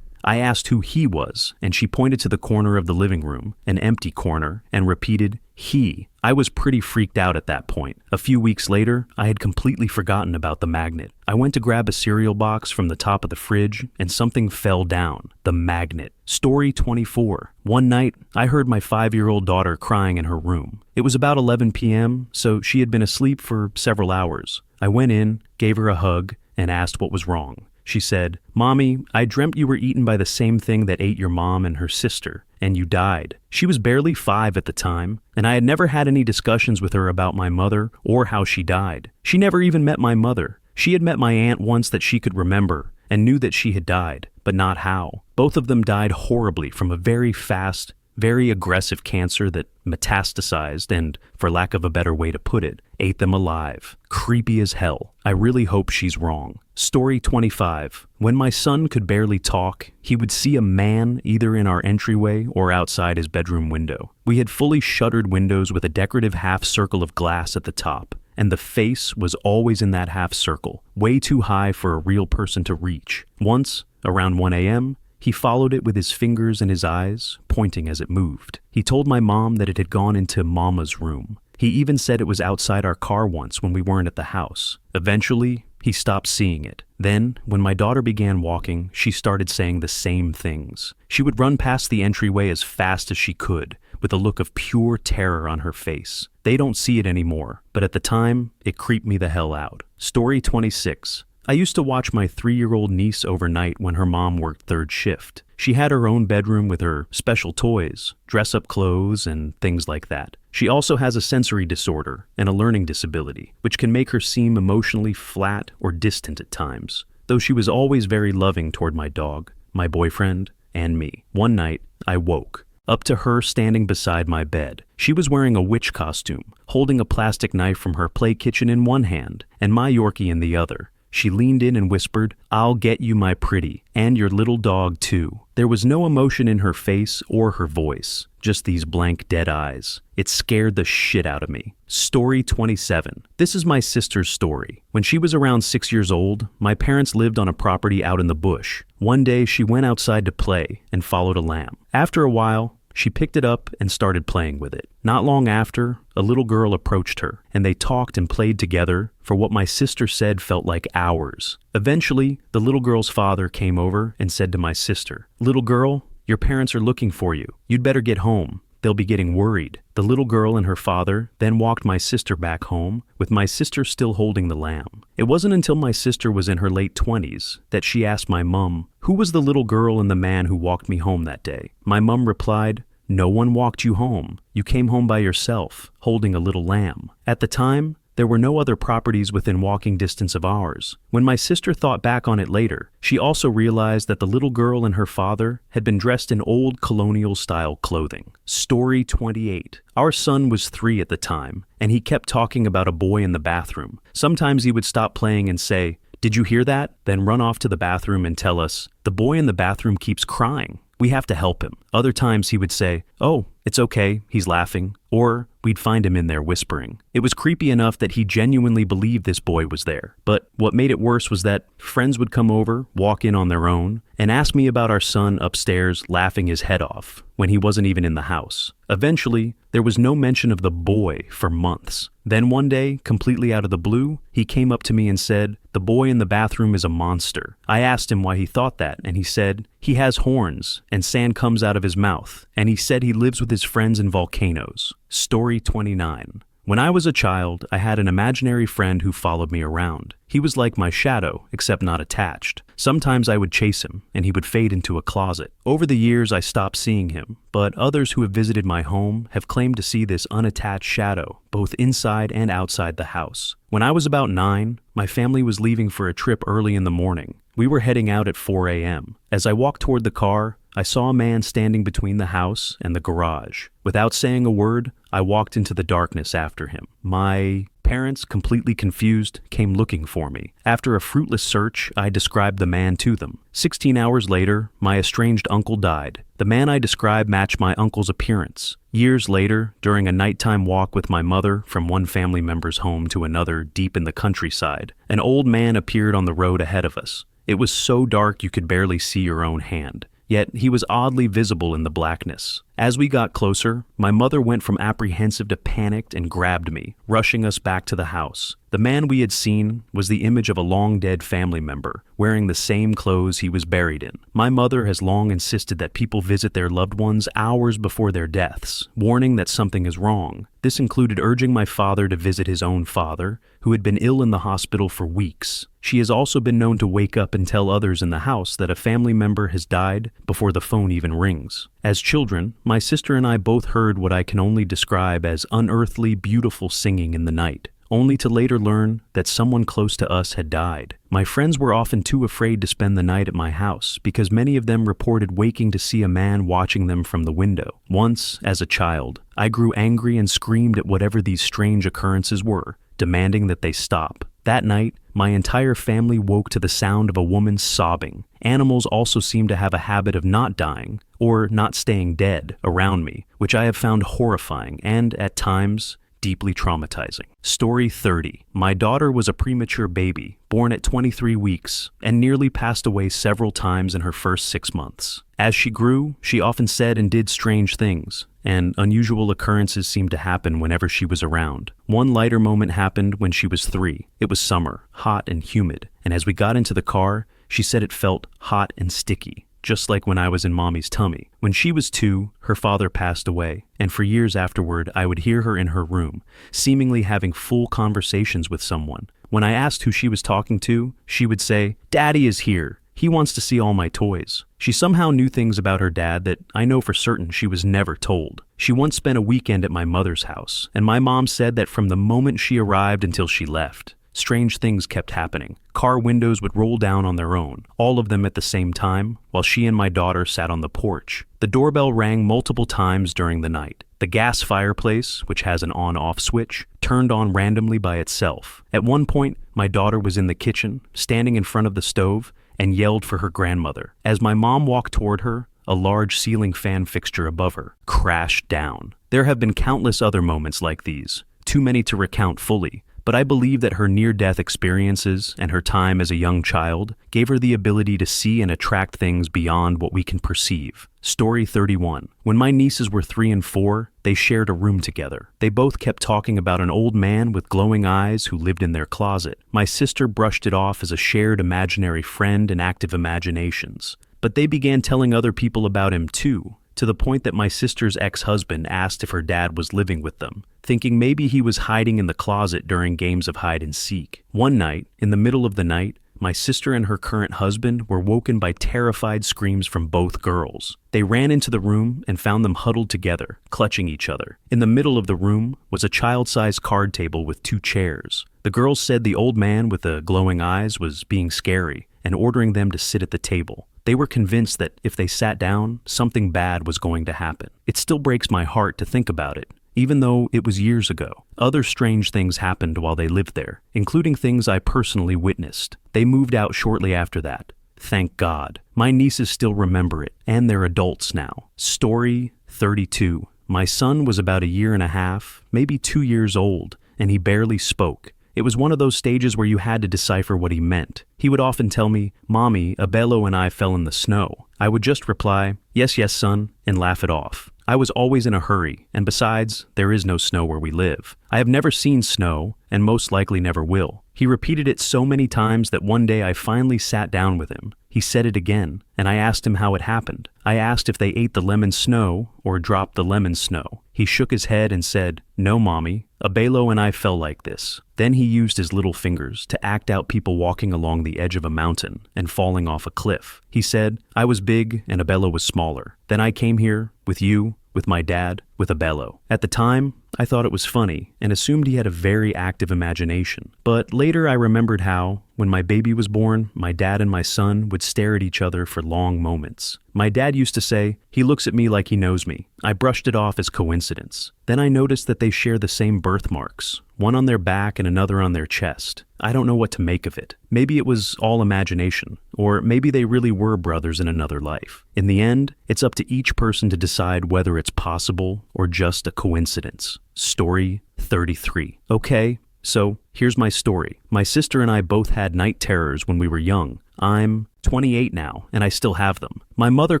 I asked who he was, and she pointed to the corner of the living room, an empty corner, and repeated, "He." I was pretty freaked out at that point. A few weeks later, I had completely forgotten about the magnet. I went to grab a cereal box from the top of the fridge, and something fell down. The magnet. Story 24. One night, I heard my 5-year-old daughter crying in her room. It was about 11 p.m., so she had been asleep for several hours. I went in, gave her a hug, and asked what was wrong. She said, "Mommy, I dreamt you were eaten by the same thing that ate your mom and her sister, and you died." She was barely 5 at the time, and I had never had any discussions with her about my mother or how she died. She never even met my mother. She had met my aunt once that she could remember, and knew that she had died, but not how. Both of them died horribly from a very fast, very aggressive cancer that metastasized and, for lack of a better way to put it, ate them alive. Creepy as hell. I really hope she's wrong. Story 25. When my son could barely talk, he would see a man either in our entryway or outside his bedroom window. We had fully shuttered windows with a decorative half circle of glass at the top, and the face was always in that half circle, way too high for a real person to reach. Once, around 1 a.m., he followed it with his fingers and his eyes, pointing as it moved. He told my mom that it had gone into Mama's room. He even said it was outside our car once when we weren't at the house. Eventually, he stopped seeing it. Then, when my daughter began walking, she started saying the same things. She would run past the entryway as fast as she could, with a look of pure terror on her face. They don't see it anymore, but at the time, it creeped me the hell out. Story 26. I used to watch my 3-year-old niece overnight when her mom worked 3rd shift. She had her own bedroom with her special toys, dress-up clothes, and things like that. She also has a sensory disorder and a learning disability, which can make her seem emotionally flat or distant at times, though she was always very loving toward my dog, my boyfriend, and me. One night, I woke up to her standing beside my bed. She was wearing a witch costume, holding a plastic knife from her play kitchen in one hand and my Yorkie in the other. She leaned in and whispered, "I'll get you, my pretty, and your little dog, too." There was no emotion in her face or her voice, just these blank, dead eyes. It scared the shit out of me. Story 27. This is my sister's story. When she was around 6 years old, my parents lived on a property out in the bush. One day, she went outside to play and followed a lamb. After a while, She picked it up and started playing with it. Not long after, a little girl approached her, and they talked and played together for what my sister said felt like hours. Eventually, the little girl's father came over and said to my sister, "Little girl, your parents are looking for you. You'd better get home. They'll be getting worried." The little girl and her father then walked my sister back home, with my sister still holding the lamb. It wasn't until my sister was in her late 20s that she asked my mum, "Who was the little girl and the man who walked me home that day?" My mum replied, "No one walked you home. You came home by yourself, holding a little lamb." At the time, there were no other properties within walking distance of ours. When my sister thought back on it later, she also realized that the little girl and her father had been dressed in old colonial-style clothing. Story 28. Our son was 3 at the time, and he kept talking about a boy in the bathroom. Sometimes he would stop playing and say, "Did you hear that?" Then run off to the bathroom and tell us, "The boy in the bathroom keeps crying. We have to help him." Other times he would say, "Oh, it's okay, he's laughing," or we'd find him in there whispering. It was creepy enough that he genuinely believed this boy was there. But what made it worse was that friends would come over, walk in on their own, and ask me about our son upstairs laughing his head off when he wasn't even in the house. Eventually, there was no mention of the boy for months. Then one day, completely out of the blue, he came up to me and said, "The boy in the bathroom is a monster." I asked him why he thought that, and he said, "He has horns, and sand comes out of his mouth, and he said he lives with his friends in volcanoes." Story 29. When I was a child, I had an imaginary friend who followed me around. He was like my shadow, except not attached. Sometimes I would chase him, and he would fade into a closet. Over the years, I stopped seeing him, but others who have visited my home have claimed to see this unattached shadow, both inside and outside the house. When I was about 9, my family was leaving for a trip early in the morning. We were heading out at 4 a.m. As I walked toward the car, I saw a man standing between the house and the garage. Without saying a word, I walked into the darkness after him. My parents, completely confused, came looking for me. After a fruitless search, I described the man to them. 16 hours later, my estranged uncle died. The man I described matched my uncle's appearance. Years later, during a nighttime walk with my mother from one family member's home to another deep in the countryside, an old man appeared on the road ahead of us. It was so dark you could barely see your own hand. Yet he was oddly visible in the blackness. As we got closer, my mother went from apprehensive to panicked and grabbed me, rushing us back to the house. The man we had seen was the image of a long-dead family member, wearing the same clothes he was buried in. My mother has long insisted that people visit their loved ones hours before their deaths, warning that something is wrong. This included urging my father to visit his own father, who had been ill in the hospital for weeks. She has also been known to wake up and tell others in the house that a family member has died before the phone even rings. As children, my sister and I both heard what I can only describe as unearthly, beautiful singing in the night, only to later learn that someone close to us had died. My friends were often too afraid to spend the night at my house because many of them reported waking to see a man watching them from the window. Once, as a child, I grew angry and screamed at whatever these strange occurrences were, demanding that they stop. That night, my entire family woke to the sound of a woman sobbing. Animals also seem to have a habit of not dying, or not staying dead, around me, which I have found horrifying and, at times, deeply traumatizing. Story 30. My daughter was a premature baby, born at 23 weeks, and nearly passed away several times in her first 6 months. As she grew, she often said and did strange things, and unusual occurrences seemed to happen whenever she was around. One lighter moment happened when she was 3. It was summer, hot and humid, and as we got into the car, she said it felt hot and sticky, just like when I was in Mommy's tummy. When she was 2, her father passed away, and for years afterward, I would hear her in her room, seemingly having full conversations with someone. When I asked who she was talking to, she would say, "Daddy is here. He wants to see all my toys." She somehow knew things about her dad that I know for certain she was never told. She once spent a weekend at my mother's house, and my mom said that from the moment she arrived until she left, strange things kept happening. Car windows would roll down on their own, all of them at the same time, while she and my daughter sat on the porch. The doorbell rang multiple times during the night. The gas fireplace, which has an on-off switch, turned on randomly by itself. At one point, my daughter was in the kitchen, standing in front of the stove, and yelled for her grandmother. As my mom walked toward her, a large ceiling fan fixture above her crashed down. There have been countless other moments like these, too many to recount fully, but I believe that her near-death experiences and her time as a young child gave her the ability to see and attract things beyond what we can perceive. Story 31. When my nieces were 3 and 4, they shared a room together. They both kept talking about an old man with glowing eyes who lived in their closet. My sister brushed it off as a shared imaginary friend and active imaginations. But they began telling other people about him too, to the point that my sister's ex-husband asked if her dad was living with them, thinking maybe he was hiding in the closet during games of hide and seek. One night, in the middle of the night, my sister and her current husband were woken by terrified screams from both girls. They ran into the room and found them huddled together, clutching each other. In the middle of the room was a child-sized card table with 2 chairs. The girls said the old man with the glowing eyes was being scary and ordering them to sit at the table. They were convinced that if they sat down, something bad was going to happen. It still breaks my heart to think about it, even though it was years ago. Other strange things happened while they lived there, including things I personally witnessed. They moved out shortly after that. Thank God. My nieces still remember it, and they're adults now. Story 32. My son was about 1.5 years, maybe 2 years old, and he barely spoke. It was one of those stages where you had to decipher what he meant. He would often tell me, "Mommy, Abello and I fell in the snow." I would just reply, "Yes, yes, son," and laugh it off. I was always in a hurry, and besides, there is no snow where we live. I have never seen snow, and most likely never will. He repeated it so many times that one day I finally sat down with him. He said it again, and I asked him how it happened. I asked if they ate the lemon snow or dropped the lemon snow. He shook his head and said, "No, Mommy, Abello and I fell like this." Then he used his little fingers to act out people walking along the edge of a mountain and falling off a cliff. He said, "I was big and Abello was smaller. Then I came here with you, with my dad, with Abello." At the time, I thought it was funny and assumed he had a very active imagination. But later I remembered how, when my baby was born, my dad and my son would stare at each other for long moments. My dad used to say, "He looks at me like he knows me." I brushed it off as coincidence. Then I noticed that they share the same birthmarks, one on their back and another on their chest. I don't know what to make of it. Maybe it was all imagination, or maybe they really were brothers in another life. In the end, it's up to each person to decide whether it's possible or just a coincidence. Story 33. Okay, so here's my story. My sister and I both had night terrors when we were young. I'm 28 now, and I still have them. My mother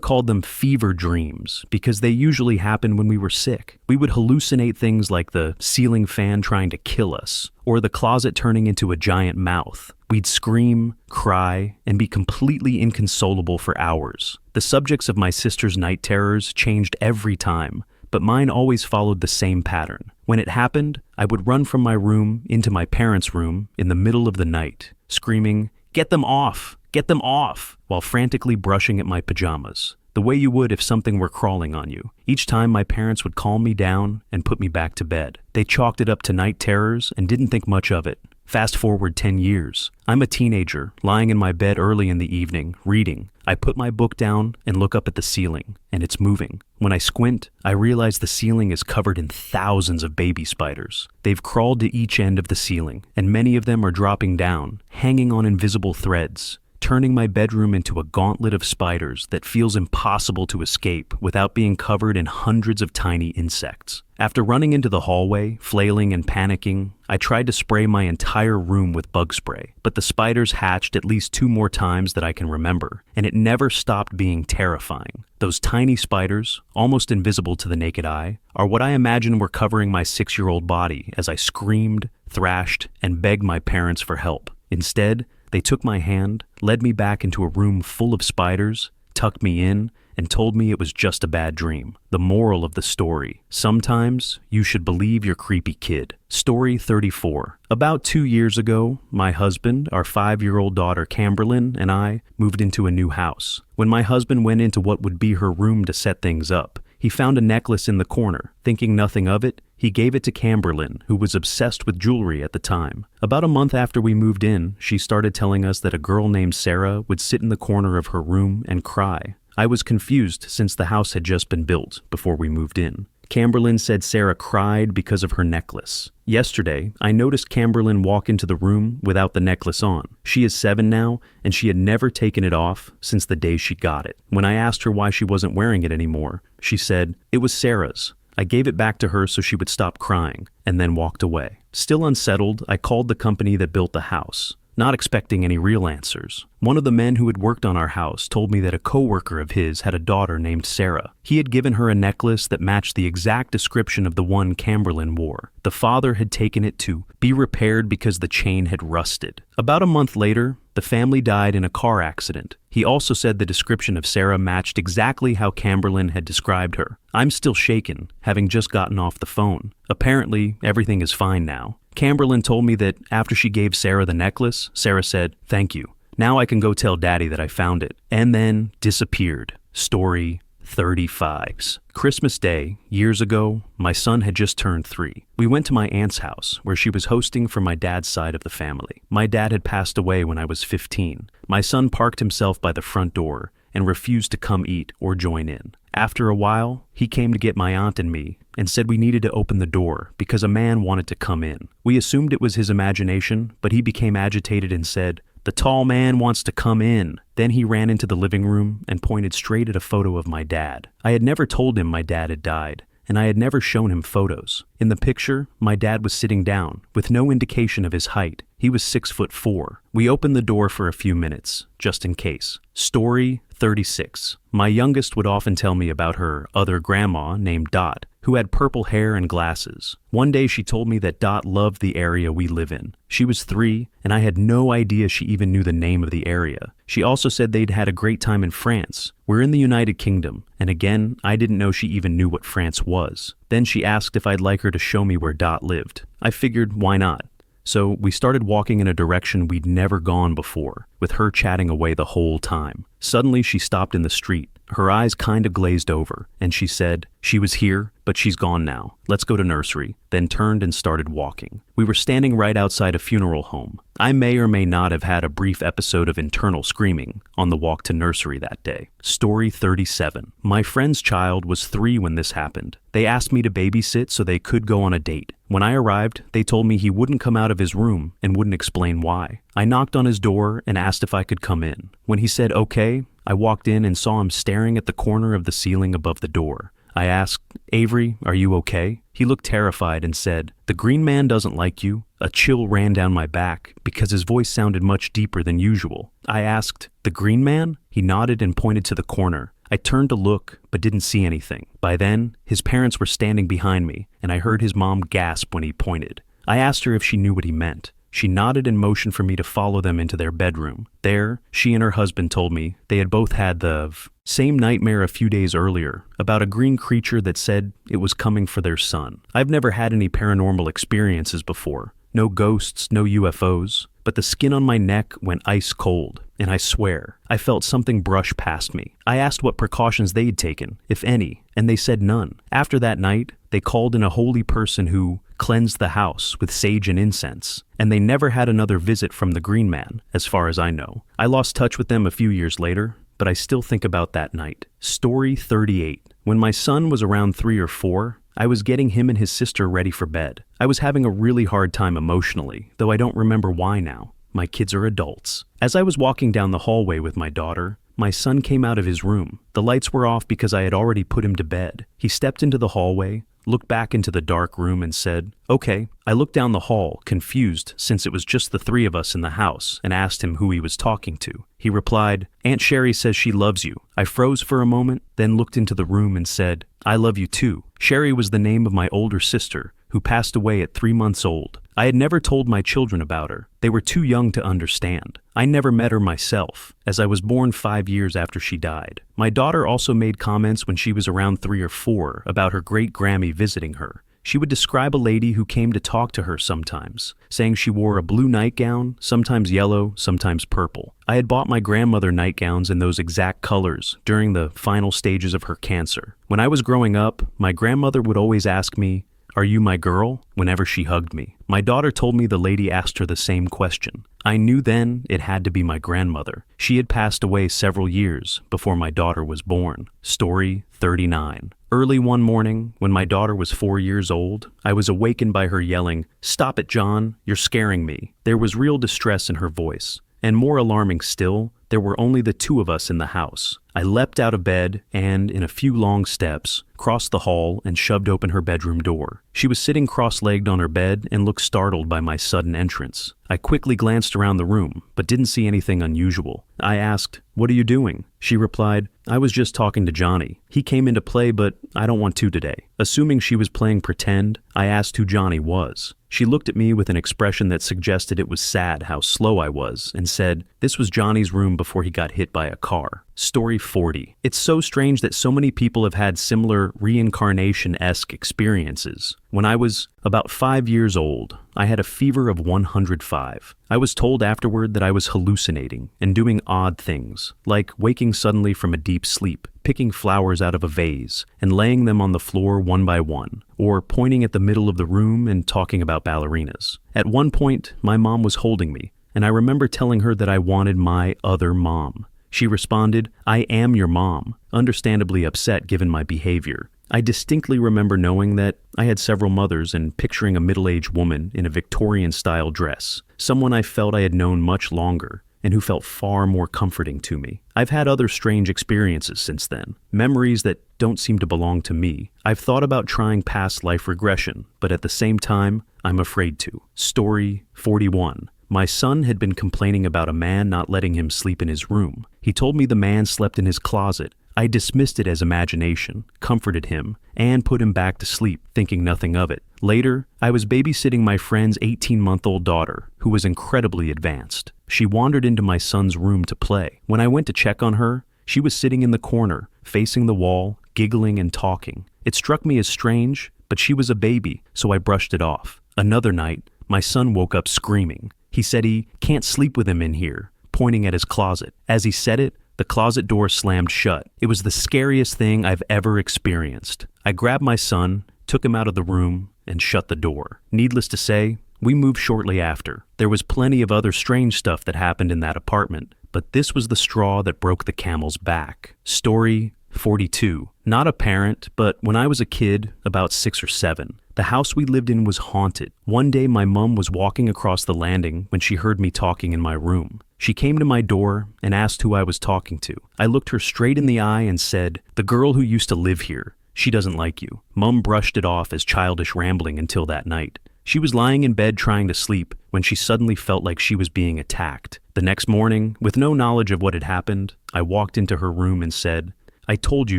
called them fever dreams because they usually happen when we were sick. We would hallucinate things like the ceiling fan trying to kill us, or the closet turning into a giant mouth. We'd scream, cry, and be completely inconsolable for hours. The subjects of my sister's night terrors changed every time, but mine always followed the same pattern. When it happened, I would run from my room into my parents' room in the middle of the night, screaming, "Get them off! Get them off!" while frantically brushing at my pajamas, the way you would if something were crawling on you. Each time my parents would calm me down and put me back to bed. They chalked it up to night terrors and didn't think much of it. Fast forward 10 years. I'm a teenager, lying in my bed early in the evening, reading. I put my book down and look up at the ceiling, and it's moving. When I squint, I realize the ceiling is covered in thousands of baby spiders. They've crawled to each end of the ceiling, and many of them are dropping down, hanging on invisible threads, turning my bedroom into a gauntlet of spiders that feels impossible to escape without being covered in hundreds of tiny insects. After running into the hallway, flailing and panicking, I tried to spray my entire room with bug spray, but the spiders hatched at least 2 more times that I can remember, and it never stopped being terrifying. Those tiny spiders, almost invisible to the naked eye, are what I imagine were covering my 6-year-old body as I screamed, thrashed, and begged my parents for help. Instead, they took my hand, led me back into a room full of spiders, tucked me in, and told me it was just a bad dream. The moral of the story: sometimes you should believe your creepy kid. Story 34. About 2 years ago, my husband, our 5-year-old daughter Camberlyn, and I moved into a new house. When my husband went into what would be her room to set things up, he found a necklace in the corner. Thinking nothing of it, he gave it to Camberlyn, who was obsessed with jewelry at the time. About a month after we moved in, she started telling us that a girl named Sarah would sit in the corner of her room and cry. I was confused since the house had just been built before we moved in. Camberlyn said Sarah cried because of her necklace. Yesterday, I noticed Camberlyn walk into the room without the necklace on. She is 7 now, and she had never taken it off since the day she got it. When I asked her why she wasn't wearing it anymore, she said, "It was Sarah's. I gave it back to her so she would stop crying, and then walked away. Still unsettled, I called the company that built the house, not expecting any real answers. One of the men who had worked on our house told me that a coworker of his had a daughter named Sarah. He had given her a necklace that matched the exact description of the one Camberlin wore. The father had taken it to be repaired because the chain had rusted. About a month later, the family died in a car accident. He also said the description of Sarah matched exactly how Camberlin had described her. I'm still shaken, having just gotten off the phone. Apparently, everything is fine now. Camberlin told me that after she gave Sarah the necklace, Sarah said, "Thank you. Now I can go tell Daddy that I found it." And then disappeared. Story 35. Christmas Day, years ago, my son had just turned 3. We went to my aunt's house, where she was hosting for my dad's side of the family. My dad had passed away when I was 15. My son parked himself by the front door and refused to come eat or join in. After a while, he came to get my aunt and me and said we needed to open the door because a man wanted to come in. We assumed it was his imagination, but he became agitated and said, "The tall man wants to come in." Then he ran into the living room and pointed straight at a photo of my dad. I had never told him my dad had died, and I had never shown him photos. In the picture, my dad was sitting down, with no indication of his height. He was 6'4". We opened the door for a few minutes, just in case. Story 36. My youngest would often tell me about her other grandma named Dot, who had purple hair and glasses. One day she told me that Dot loved the area we live in. She was 3, and I had no idea she even knew the name of the area. She also said they'd had a great time in France. We're in the United Kingdom, and again, I didn't know she even knew what France was. Then she asked if I'd like her to show me where Dot lived. I figured, why not? So we started walking in a direction we'd never gone before, with her chatting away the whole time. Suddenly she stopped in the street. Her eyes kind of glazed over, and she said, "She was here, but she's gone now. Let's go to nursery," then turned and started walking. We were standing right outside a funeral home. I may or may not have had a brief episode of internal screaming on the walk to nursery that day. Story 37. My friend's child was 3 when this happened. They asked me to babysit so they could go on a date. When I arrived, they told me he wouldn't come out of his room and wouldn't explain why. I knocked on his door and asked if I could come in. When he said okay, I walked in and saw him staring at the corner of the ceiling above the door. I asked, "Avery, are you okay?" He looked terrified and said, "The green man doesn't like you." A chill ran down my back because his voice sounded much deeper than usual. I asked, "The green man?" He nodded and pointed to the corner. I turned to look, but didn't see anything. By then, his parents were standing behind me, and I heard his mom gasp when he pointed. I asked her if she knew what he meant. She nodded and motioned for me to follow them into their bedroom. There, she and her husband told me they had both had the same nightmare a few days earlier about a green creature that said it was coming for their son. I've never had any paranormal experiences before. No ghosts, no UFOs, but the skin on my neck went ice cold, and I swear, I felt something brush past me. I asked what precautions they'd taken, if any, and they said none. After that night, they called in a holy person who cleansed the house with sage and incense, and they never had another visit from the green man, as far as I know. I lost touch with them a few years later, but I still think about that night. Story 38. When my son was around 3 or 4, I was getting him and his sister ready for bed. I was having a really hard time emotionally, though I don't remember why now. My kids are adults. As I was walking down the hallway with my daughter, my son came out of his room. The lights were off because I had already put him to bed. He stepped into the hallway, looked back into the dark room and said, "Okay." I looked down the hall, confused since it was just the 3 of us in the house, and asked him who he was talking to. He replied, "Aunt Sherry says she loves you." I froze for a moment, then looked into the room and said, "I love you too." Sherry was the name of my older sister, who passed away at 3 months old. I had never told my children about her. They were too young to understand. I never met her myself, as I was born 5 years after she died. My daughter also made comments when she was around 3 or 4 about her great-Grammy visiting her. She would describe a lady who came to talk to her sometimes, saying she wore a blue nightgown, sometimes yellow, sometimes purple. I had bought my grandmother nightgowns in those exact colors during the final stages of her cancer. When I was growing up, my grandmother would always ask me, "Are you my girl?" whenever she hugged me. My daughter told me the lady asked her the same question. I knew then it had to be my grandmother. She had passed away several years before my daughter was born. Story 39. Early one morning, when my daughter was 4 years old, I was awakened by her yelling, "Stop it, John, you're scaring me." There was real distress in her voice. And more alarming still, there were only the 2 of us in the house. I leapt out of bed and, in a few long steps, crossed the hall and shoved open her bedroom door. She was sitting cross-legged on her bed and looked startled by my sudden entrance. I quickly glanced around the room, but didn't see anything unusual. I asked, "What are you doing?" She replied, "I was just talking to Johnny. He came into play, but I don't want to today." Assuming she was playing pretend, I asked who Johnny was. She looked at me with an expression that suggested it was sad how slow I was and said, "This was Johnny's room before he got hit by a car." Story 40. It's so strange that so many people have had similar reincarnation-esque experiences. When I was about 5 years old, I had a fever of 105. I was told afterward that I was hallucinating and doing odd things, like waking suddenly from a deep sleep, picking flowers out of a vase and laying them on the floor one by one, or pointing at the middle of the room and talking about ballerinas. At one point, my mom was holding me, and I remember telling her that I wanted my other mom. She responded, "I am your mom," understandably upset given my behavior. I distinctly remember knowing that I had several mothers and picturing a middle-aged woman in a Victorian-style dress, someone I felt I had known much longer and who felt far more comforting to me. I've had other strange experiences since then, memories that don't seem to belong to me. I've thought about trying past life regression, but at the same time, I'm afraid to. Story 41. My son had been complaining about a man not letting him sleep in his room. He told me the man slept in his closet. I dismissed it as imagination, comforted him, and put him back to sleep, thinking nothing of it. Later, I was babysitting my friend's 18-month-old daughter, who was incredibly advanced. She wandered into my son's room to play. When I went to check on her, she was sitting in the corner, facing the wall, giggling and talking. It struck me as strange, but she was a baby, so I brushed it off. Another night, my son woke up screaming. He said he can't sleep with him in here, pointing at his closet. As he said it, the closet door slammed shut. It was the scariest thing I've ever experienced. I grabbed my son, took him out of the room, and shut the door. Needless to say, we moved shortly after. There was plenty of other strange stuff that happened in that apartment, but this was the straw that broke the camel's back. Story 42. Not a parent, but when I was a kid, about 6 or 7, the house we lived in was haunted. One day my mom was walking across the landing when she heard me talking in my room. She came to my door and asked who I was talking to. I looked her straight in the eye and said, "The girl who used to live here. She doesn't like you." Mom brushed it off as childish rambling until that night. She was lying in bed trying to sleep when she suddenly felt like she was being attacked. The next morning, with no knowledge of what had happened, I walked into her room and said, "I told you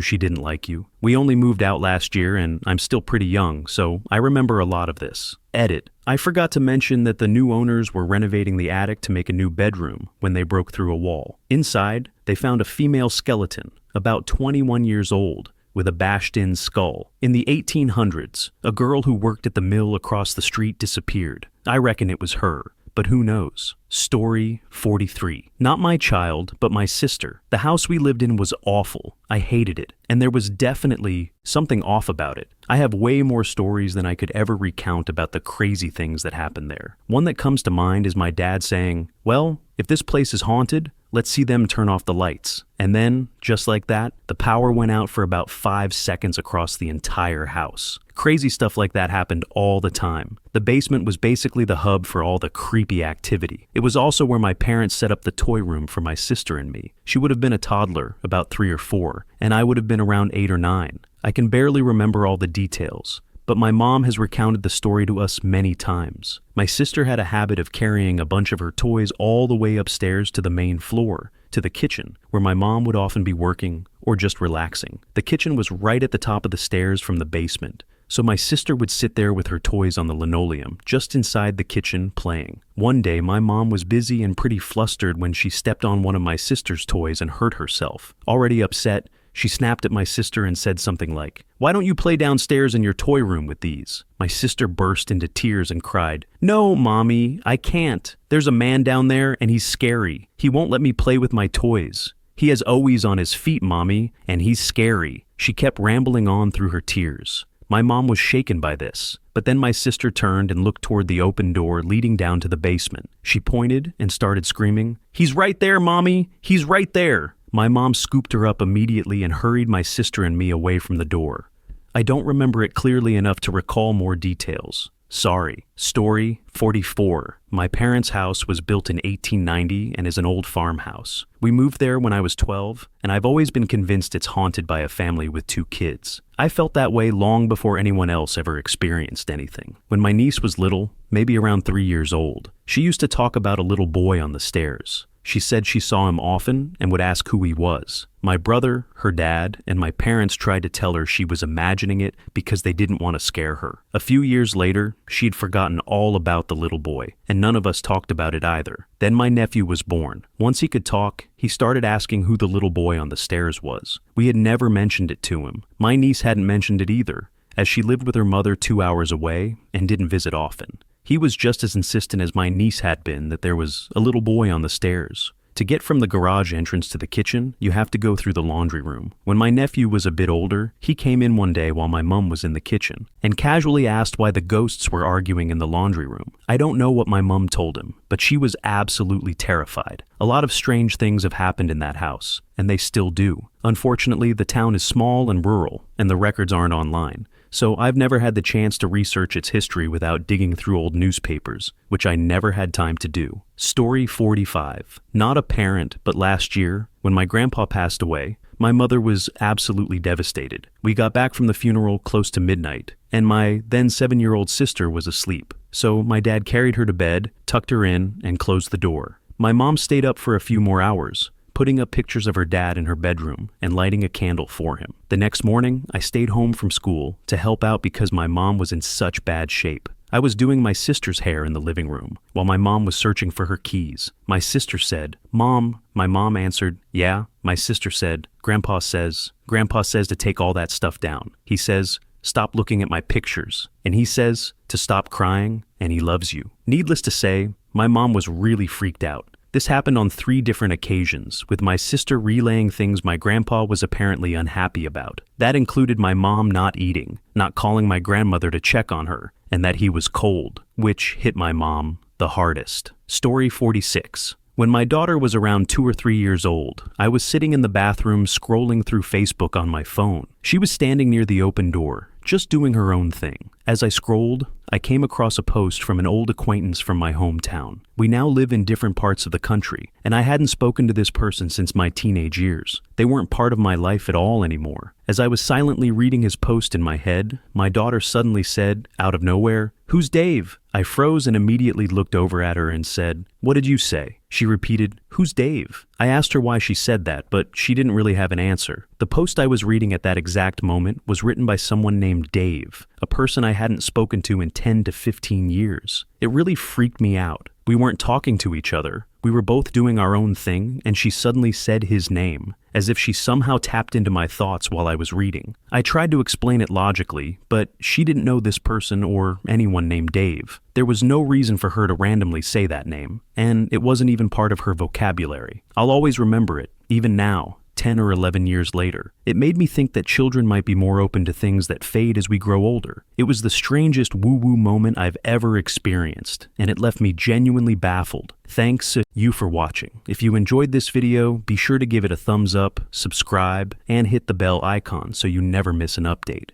she didn't like you. We only moved out last year and I'm still pretty young, so I remember a lot of this." Edit. I forgot to mention that the new owners were renovating the attic to make a new bedroom when they broke through a wall. Inside, they found a female skeleton, about 21 years old, with a bashed-in skull. In the 1800s, a girl who worked at the mill across the street disappeared. I reckon it was her, but who knows? Story 43. Not my child, but my sister. The house we lived in was awful. I hated it, and there was definitely something off about it. I have way more stories than I could ever recount about the crazy things that happened there. One that comes to mind is my dad saying, "Well, if this place is haunted, let's see them turn off the lights." And then, just like that, the power went out for about 5 seconds across the entire house. Crazy stuff like that happened all the time. The basement was basically the hub for all the creepy activity. It was also where my parents set up the toy room for my sister and me. She would have been a toddler, about 3 or 4, and I would have been around 8 or 9. I can barely remember all the details, but my mom has recounted the story to us many times. My sister had a habit of carrying a bunch of her toys all the way upstairs to the main floor, to the kitchen, where my mom would often be working or just relaxing. The kitchen was right at the top of the stairs from the basement, so my sister would sit there with her toys on the linoleum, just inside the kitchen, playing. One day, my mom was busy and pretty flustered when she stepped on one of my sister's toys and hurt herself. Already upset, she snapped at my sister and said something like, "Why don't you play downstairs in your toy room with these?" My sister burst into tears and cried, "No, Mommy, I can't. There's a man down there and he's scary. He won't let me play with my toys. He has always on his feet, Mommy, and he's scary." She kept rambling on through her tears. My mom was shaken by this, but then my sister turned and looked toward the open door leading down to the basement. She pointed and started screaming, "He's right there, Mommy! He's right there!" My mom scooped her up immediately and hurried my sister and me away from the door. I don't remember it clearly enough to recall more details, Sorry. Story 44. My parents' house was built in 1890 and is an old farmhouse. We moved there when I was 12, and I've always been convinced it's haunted by a family with 2 kids. I felt that way long before anyone else ever experienced anything. When my niece was little, maybe around 3 years old, she used to talk about a little boy on the stairs. She said she saw him often and would ask who he was. My brother, her dad, and my parents tried to tell her she was imagining it because they didn't want to scare her. A few years later, she'd forgotten all about the little boy, and none of us talked about it either. Then my nephew was born. Once he could talk, he started asking who the little boy on the stairs was. We had never mentioned it to him. My niece hadn't mentioned it either, as she lived with her mother 2 hours away and didn't visit often. He was just as insistent as my niece had been that there was a little boy on the stairs. To get from the garage entrance to the kitchen, you have to go through the laundry room. When my nephew was a bit older, he came in one day while my mom was in the kitchen and casually asked why the ghosts were arguing in the laundry room. I don't know what my mom told him, but she was absolutely terrified. A lot of strange things have happened in that house, and they still do. Unfortunately, the town is small and rural, and the records aren't online. So I've never had the chance to research its history without digging through old newspapers, which I never had time to do. Story 45. Not a parent, but last year, when my grandpa passed away, my mother was absolutely devastated. We got back from the funeral close to midnight, and my then 7-year-old sister was asleep. So my dad carried her to bed, tucked her in, and closed the door. My mom stayed up for a few more hours, putting up pictures of her dad in her bedroom and lighting a candle for him. The next morning, I stayed home from school to help out because my mom was in such bad shape. I was doing my sister's hair in the living room while my mom was searching for her keys. My sister said, "Mom." My mom answered, "Yeah." My sister said, Grandpa says to take all that stuff down. He says, "Stop looking at my pictures." And he says to stop crying, and he loves you. Needless to say, my mom was really freaked out. This happened on 3 different occasions, with my sister relaying things my grandpa was apparently unhappy about. That included my mom not eating, not calling my grandmother to check on her, and that he was cold, which hit my mom the hardest. Story 46. When my daughter was around 2 or 3 years old, I was sitting in the bathroom scrolling through Facebook on my phone. She was standing near the open door, just doing her own thing. As I scrolled, I came across a post from an old acquaintance from my hometown. We now live in different parts of the country, and I hadn't spoken to this person since my teenage years. They weren't part of my life at all anymore. As I was silently reading his post in my head, my daughter suddenly said, out of nowhere, "Who's Dave?" I froze and immediately looked over at her and said, "What did you say?" She repeated, "Who's Dave?" I asked her why she said that, but she didn't really have an answer. The post I was reading at that exact moment was written by someone named Dave, a person I hadn't spoken to in 10 to 15 years. It really freaked me out. We weren't talking to each other. We were both doing our own thing, and she suddenly said his name, as if she somehow tapped into my thoughts while I was reading. I tried to explain it logically, but she didn't know this person or anyone named Dave. There was no reason for her to randomly say that name, and it wasn't even part of her vocabulary. I'll always remember it, even now, 10 or 11 years later. It made me think that children might be more open to things that fade as we grow older. It was the strangest woo-woo moment I've ever experienced, and it left me genuinely baffled. Thanks to you for watching. If you enjoyed this video, be sure to give it a thumbs up, subscribe, and hit the bell icon so you never miss an update.